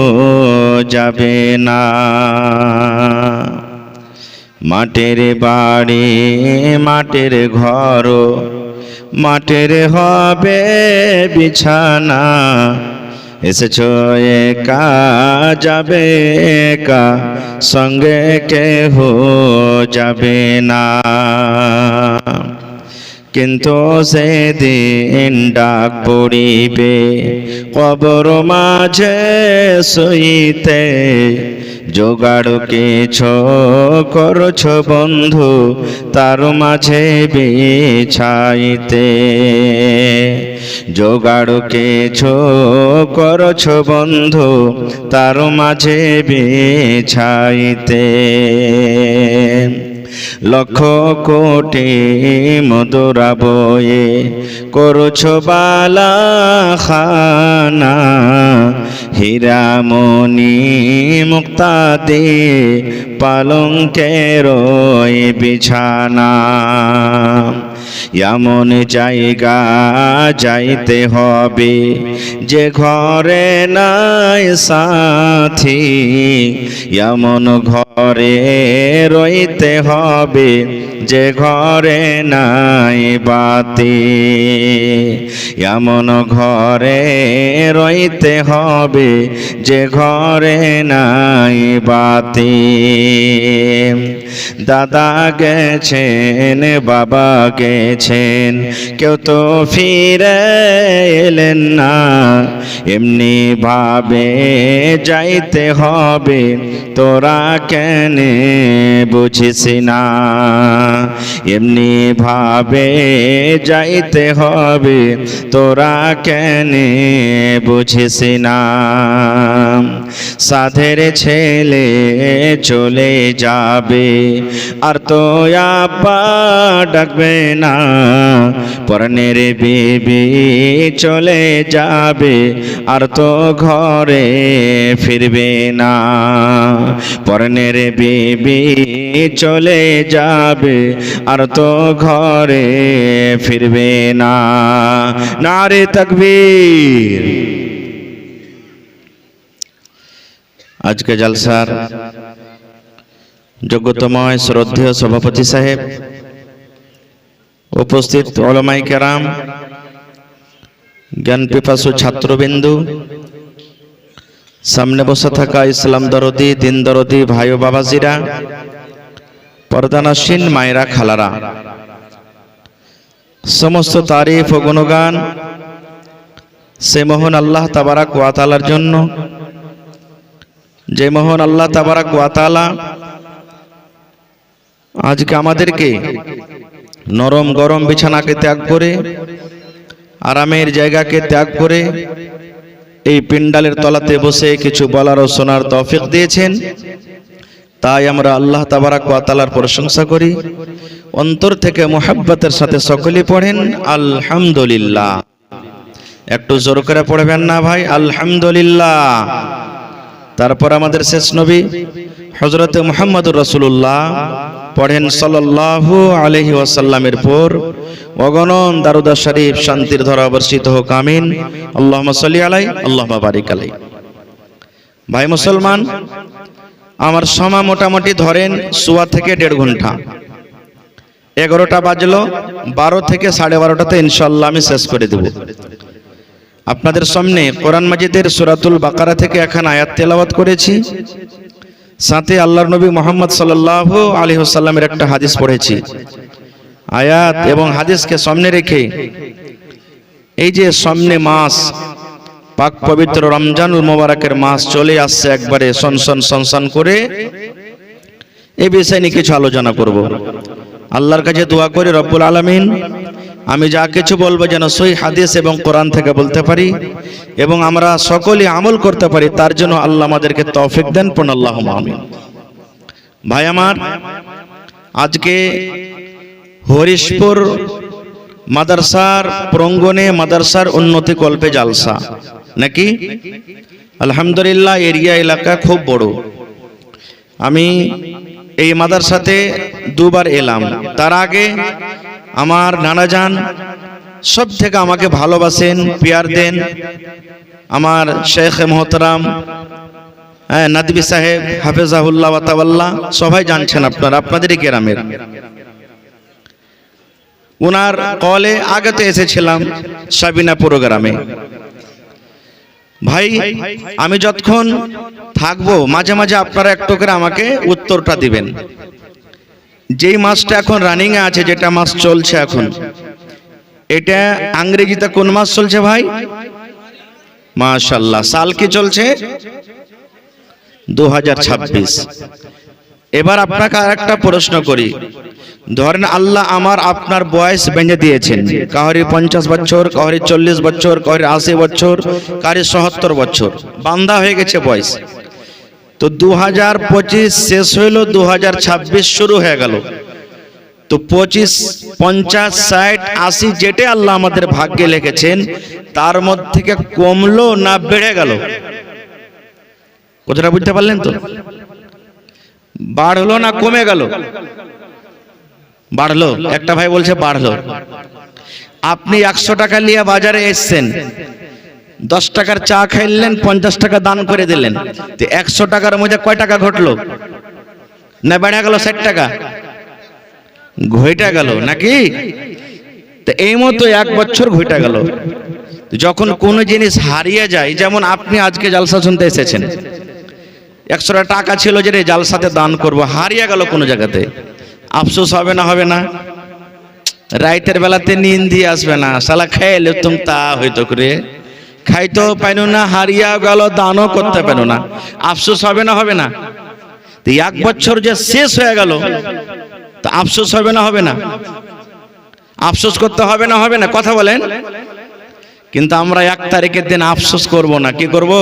যাবে না। মাটির বাড়ি মাটির ঘর, মাটির হবে বিছানা, এসেছো একা যাবে একা, সঙ্গে কেহ যাবে না। কিন্তু সেদিন ডাক পড়িবে কবর মাঝে শুইতে, জোগাড় কিছু করছ বন্ধু তার মাঝে বিছাইতে, জোগাড় কিছু করছ বন্ধু তার মাঝে বিছাইতে। লক্ষ কোটি মধুরা বয়ে করছ বালা খানা, হীরামণি মুক্তা দিয়ে পালঙ্কের বিছানা। এমন জায়গা যাইতে হবে যে ঘরে নাই সাথী, এমন ঘরে রইতে হবে যে ঘরে নাই বাতি, এমন ঘরে রইতে হবে যে ঘরে নাই বাতি। দাদা গেছেন বাবা গেছেন কেউ তো ফিরে এলেন না, এমনি ভাবে যাইতে হবে তোরা কেন বুঝিস না, এমনি ভাবে যাইতে হবে তোরা কেন বুঝিস না। সাধের ছেলে চলে যাবে আর তো আব্বা ডাকবে না, পরনের বিবি চলে যাবে আর তো ঘরে ফিরবে না, পরনের বিবি চলে যাবে আর তো ঘরে ফিরবে না। নারে তাকবীর। আজকে জলসার যোগ্যতময় শ্রদ্ধেয় সভাপতি সাহেব, উপস্থিত উলামায়ে কেরাম, জ্ঞান পিপাসু ছাত্রবিন্দু, সামনে বসে থাকা ইসলাম দরদি দিন দরদি ভাই ও বাবাজিরা, পর্দানাসীন মায়েরা খালারা, সমস্ত তারিফ ও গুণগান সে মহান আল্লাহ তাবারাক ওয়া তাআলার জন্য, যে মহান আল্লাহ তাবারাক ওয়া তাআলা আজকে আমাদেরকে নরম গরম বিছানাকে ত্যাগ করে, আরামের জায়গাকে ত্যাগ করে এই পিন্ডালের তলাতে বসে কিছু বলার ও শোনার তৌফিক দিয়েছেন। তাই আমরা আল্লাহ তাবারাক ওয়া তাআলার প্রশংসা করি, অন্তর থেকে মুহাব্বতের সাথে সকলে পড়েন আলহামদুলিল্লাহ। একটু জোর করে পড়বেন না ভাই, আলহামদুলিল্লাহ। তারপর আমাদের শেষ নবী হযরত মুহাম্মদুর রাসূলুল্লাহ পড়েন সাল্লাল্লাহু আলাইহি ওয়াসাল্লামের পর অগণন দারুদ শরীফ শান্তির ধারা বর্ষিত হোক, আমিন। আল্লাহুম্মা সাল্লি আলাইহি আল্লাহুম্মা বারিক আলাইহি। ভাই মুসলমান, আমার সময় মোটামুটি ধরেন সোয়া থেকে 1.5 ঘন্টা। 11টা বাজলো, 12 থেকে 12:30তে ইনশাআল্লাহ আমি শেষ করে দেব। আপনাদের সামনে কোরআন মাজিদের সূরাতুল বাকারা থেকে এখন আয়াত তেলাওয়াত করেছি, সাথে আল্লাহর নবী মুহাম্মদ সাল্লাল্লাহু আলাইহি ওয়াসাল্লামের একটা হাদিস পড়েছি। আয়াত এবং হাদিসকে সামনে রেখে এই যে সামনে মাস, পাক পবিত্র রমজানুল মুবারকের মাস চলে আসছে, একবারে সনসন করে এই বিষয় নিয়ে কিছু আলোচনা করব। আল্লাহর কাছে দোয়া করি রব্বুল আলামিন আমি যা কিছু বলবো যেন সহিহ হাদিস এবং কোরআন থেকে বলতে পারি এবং আমরা সকলে আমল করতে পারি, তার জন্য আল্লাহ আমাদেরকে তৌফিক দেন, পড়ুন আল্লাহুম্মা আমিন। ভাই আমার, আজকে হরিশপুর মাদ্রাসার প্রাঙ্গণে মাদ্রাসার উন্নতি কল্পে জালসা নাকি? আলহামদুলিল্লাহ, এরিয়া এলাকা খুব বড়। আমি এই মাদ্রাসাতে 2 বার এলাম। তার আগে আমার নানাজান সব থেকে আমাকে ভালোবাসেন, পিয়ার দেন, আমার শেখ মোহতারাম নাদবি সাহেব হাফেজাহুল্লাহ ওয়া তাওয়াল্লাহ, সবাই জানছেন আপনারা, আপনাদেরই গ্রামের। ওনার কলে আগেতে এসেছিলাম সাবিনা প্রোগ্রামে। ভাই, আমি যতক্ষণ থাকবো মাঝে মাঝে আপনারা একটু করে আমাকে উত্তরটা দিবেন। যেই মাসটা এখন রানিং এ আছে, যেটা মাস চলছে এখন, এটা ইংরেজিতে কোন মাস চলছে ভাই? মাশাআল্লাহ। সাল কি চলছে? 2026। এবার আপনাকে আরেকটা প্রশ্ন করি। ধরেন আল্লাহ আমার আপনার বয়স বেঁধে দিয়েছেন, কাউরি 50 বছর, কাউরি 40 বছর, কাউরি 80 বছর, কাউরি 77 বছর, বান্ধা হয়ে গেছে বয়স। তো 2025 শেষ হইল, 2026 শুরু হয়ে গেল। তো 25, 50, 60, 80 যেটা আল্লাহ আমাদের ভাগ্যে লিখেছেন তার মধ্যে থেকে কমলো না বেড়ে গেল? কথাটা বুঝতে পারলেন তো? বাড়লো না কমে গেল? বাড়লো। একটা ভাই বলছে বাড়লো। আপনি 100 টাকা নিয়ে বাজারে এসছেন, 10 টাকার চা খাইলেন, 50 টাকা দান করে দিলেন, তো 100 টাকার মধ্যে কয় টাকা ঘটলো? না বেড়ে গেল 60 টাকা? ঘইটা গেল নাকি? তো এই মতো 1 বছর ঘইটা গেল। যখন কোনো জিনিস হারিয়ে যায়, যেমন আপনি আজকে জালসা শুনতে এসেছেন, 100 টাকা ছিল যে জালসাতে দান করব, হারিয়ে গেল কোনো জায়গাতে, আফসোস হবে না? হবে না? রাইতের বেলাতে নিন্দ দিয়ে আসবে না, শালা খাইলে তুমি তা হইতো করে খাইতেও পাইনো না, হারিয়া গেল, দানও করতে পারো না, আফসোস হবে না? হবে না? তো 1 বছর যে শেষ হয়ে গেল, তা আফসোস হবে না? হবে না? আফসোস করতে হবে না? হবে না? কথা বলেন। কিন্তু আমরা 1 তারিখের দিন আফসোস করব না। কি করব?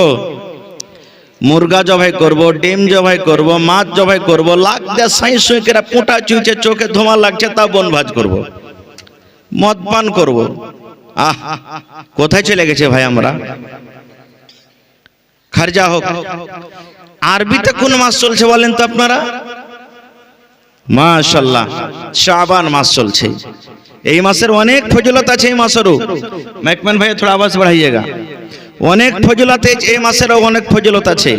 মুরগা জবাই করব, ডিম জবাই করব, মাছ জবাই করব, লাখ দিয়ে সাই সুই করে পোঁটা চুইছে, চোখে ধোঁয়া লাগছে, তা বনভাজ করব, মদ পান করব। আহ, কোথায় চলে গেছে ভাই আমরা? খারজা হোক। আরবিতে কোন মাস চলছে বলেন তো আপনারা? মাশাআল্লাহ, শাবান মাস চলছে। এই মাসের অনেক ফজিলত আছে। এই মাসেরও মেকম্যান ভাই থোড়া আওয়াজ বাড়াইয়েগা। অনেক ফজিলত এই মাসেরও অনেক ফজিলত আছে।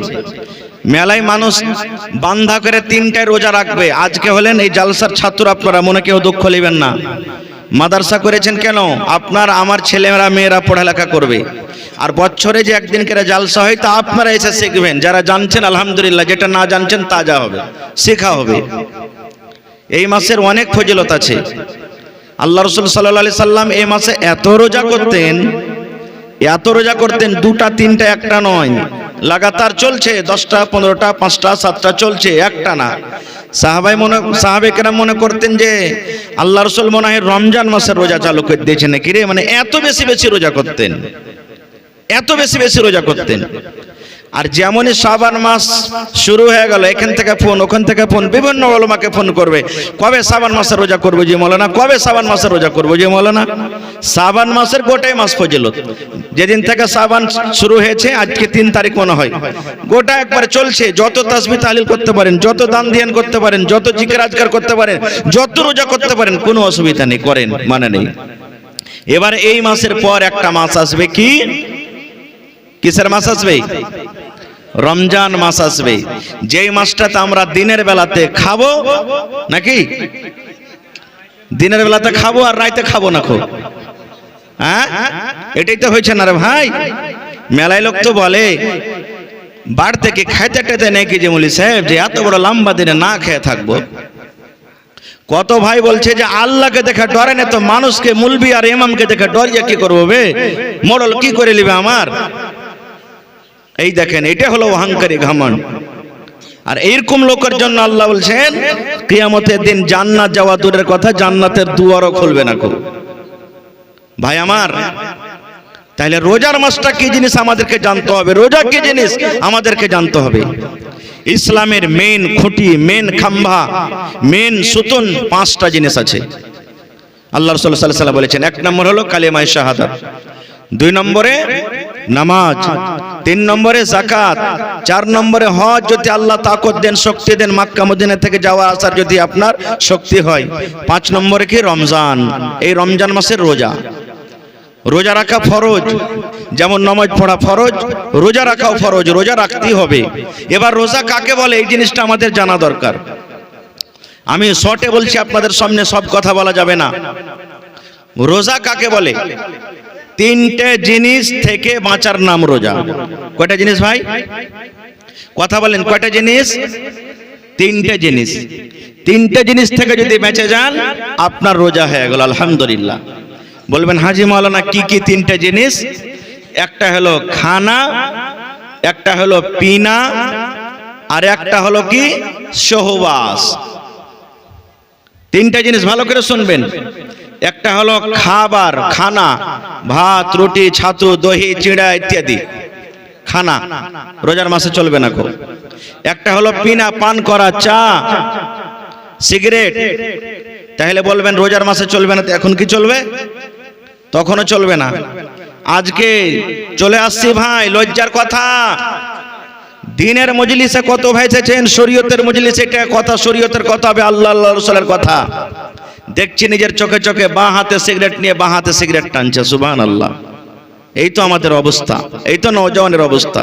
মেলায় মানুষ বান্ধা করে 3টায় রোজা রাখবে। আজকে হলেন এই জালসার ছাত্র, আপনারা মনে কেউ দুঃখ নেবেন না। মাদ্রাসা করেছেন কেন? আপনার আমার ছেলেমেয়েরা মেয়েরা পড়ালেখা করবে। আর বছরে যে একদিন করে জালসা হয়, তা আপনারা এসে শিখবেন। যারা জানছেন আলহামদুলিল্লাহ, যেটা না জানছেন তাজা হবে, শেখা হবে। এই মাসের অনেক ফজিলত আছে। আল্লাহ রাসূল সাল্লাল্লাহু আলাইহি সাল্লাম এই মাসে এত রোজা করতেন এত রোজা করতেন, 2টা 3টা একটা নয়, লাগাতার চলছে, 10টা 15টা 5টা 7টা চলছে, একটা না। সাহাবে কেরাম মনে করতেন যে আল্লাহ রাসূল মনে হয় রমজান মাসের রোজা চালু করে দিয়েছেন নাকি রে, মানে এত বেশি বেশি রোজা করতেন, এত বেশি বেশি রোজা করতেন। আর যেমনই শাবান মাস শুরু হয়ে গেল, এখান থেকে ফোন ওখান থেকে ফোন, বিভিন্ন ওলামাকে ফোন করবে, কবে শাবান মাসের রোজা করবো যে মৌলানা, কবে শাবান মাসের রোজা করবো যে মৌলানা। শাবান মাসের গোটাই মাস ফজিলত, যেদিন থেকে শাবান শুরু হয়েছে, আজকে 3 তারিখ মনে হয়, গোটা একবার চলছে। যত তাসবিহ তাহলিল করতে পারেন, যত দান ধ্যান করতে পারেন, যত জিকির আজকার করতে পারেন, যত রোজা করতে পারেন, কোনো অসুবিধা নেই, করেন, মানে নেই। এবার এই মাসের পর একটা মাস আসবে, কি কিসের মাস আসবে? রমজান মাস আসবে, যেই মাসটাতে আমরা দিনের বেলাতে খাবো নাকি, দিনের বেলাতে খাবো আর রাইতে খাবো না, খুব হ্যাঁ, এটাই তো হয়েছে না রে ভাই। মেলায় লোক তো বলে বাড়ি থেকে খাইতে টাইতে নাকি যে মৌলী সাহেব যে এত বড় লম্বা দিনে না খেয়ে থাকবো। কত ভাই বলছে যে আল্লাহকে দেখে ডরে না তো মানুষকে, মুলবি আর ইমামকে দেখে ডরিয়া কি করবো বে, মোড়ল কি করে নিবে আমার। এই দেখেন, এটা হলো অহংকারী ঘমন্ড। আর এইরকম লোকের জন্য আল্লাহ বলছেন কিয়ামতের দিন জান্নাত যাওয়া দূরের কথা, জান্নাতের দুয়ারও খুলবে না। খুব ভাই আমার, তাহলে রোজার মাসটা কি জিনিস আমাদেরকে জানতে হবে, রোজা কি জিনিস আমাদেরকে জানতে হবে। ইসলামের মেন খুঁটি, মেন খাম্ভা, মেন সুতুন 5টা জিনিস আছে। আল্লাহ রাসূল সাল্লাল্লাহু আলাইহি ওয়াসাল্লাম বলেছেন, 1 নম্বর হলো কালিমায়ে শাহাদাত, 2 নম্বরে নামাজ, 3 নম্বরে যাকাত, 4 নম্বরে হজ, যদি আল্লাহ তাকত দেন, শক্তি দেন, মক্কা মদিনা থেকে যাওয়া আসার যদি আপনার শক্তি হয়। 5 নম্বরে কি রমজান, এই রমজান মাসের রোজা। রোজা রাখা ফরজ, যেমন নামাজ পড়া ফরজ, রোজা রাখাও ফরজ, রোজা রাখতেই হবে। এবার রোজা কাকে বলে এই জিনিসটা আমাদের জানা দরকার। আমি শর্টে বলছি, আপনাদের সামনে সব কথা বলা যাবে না। রোজা কাকে বলে? 3টে জিনিস থেকে বাঁচার নাম রোজা। কয়টা জিনিস ভাই, কথা বলেন, কয়টা জিনিস? 3টে জিনিস। 3টে জিনিস থেকে যদি বেঁচে যান, আপনার রোজা হয়ে গেল, আলহামদুলিল্লাহ। বলবেন হাজি মাওলানা কি কি 3টে জিনিস? একটা হলো খানা, একটা হলো পিনা, আর একটা হলো কি সহবাস। 3টে জিনিস ভালো করে শুনবেন। একটা হলো খাবার, খানা, ভাত, রুটি, ছাতু, দহি, চিড়া ইত্যাদি খানা, রোজার মাসে চলবে না। খুব একটা হলো পিনা, পান করা, চা, সিগারেট। তাহলে বলবেন রোজার মাসে চলবে না, তো এখন কি চলবে? তখনও চলবে না। আজকে চলে আসছি ভাই, লজ্জার কথা, দিনের মজলিসে কত ভাই এসেছেন, শরীয়তের মজলিসে এটা কথা, শরীয়তের কথা হবে, আল্লাহ আল্লাহ রাসূলের কথা। দেখছি নিজের চোখে চোখে বাঁ হাতে সিগারেট নিয়ে বাঁ হাতে সিগারেট টানছে, সুবহানাল্লাহ। এই তো আমাদের অবস্থা, এই তো নওজওয়ানের অবস্থা।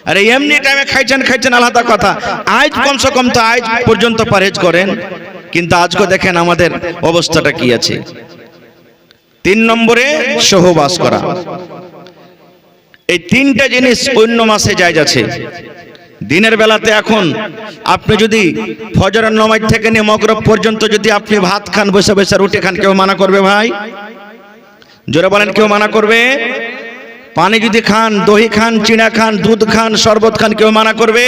আরে এমনি টাইমে খাইছেন আলাদা কথা, আজ কমসে কম তো আজ পর্যন্ত পরহেজ করেন, কিন্তু আজকে দেখেন আমাদের অবস্থাটা কি আছে। 3 নম্বরে সহবাস করা। এই 3টে জিনিস অন্য মাসে জায়েজ আছে। দিনের বেলাতে এখন আপনি যদি ফজরের নামাজ থেকে নিয়ে মাগরিব পর্যন্ত যদি আপনি ভাত খান, বসে বসে রুটি খান, কেউ মানা করবে ভাই? জোরে বলেন, কেউ মানা করবে? পানি যদি খান, দহি খান, চিড়া খান, দুধ খান, শরবত খান, কেউ মানা করবে?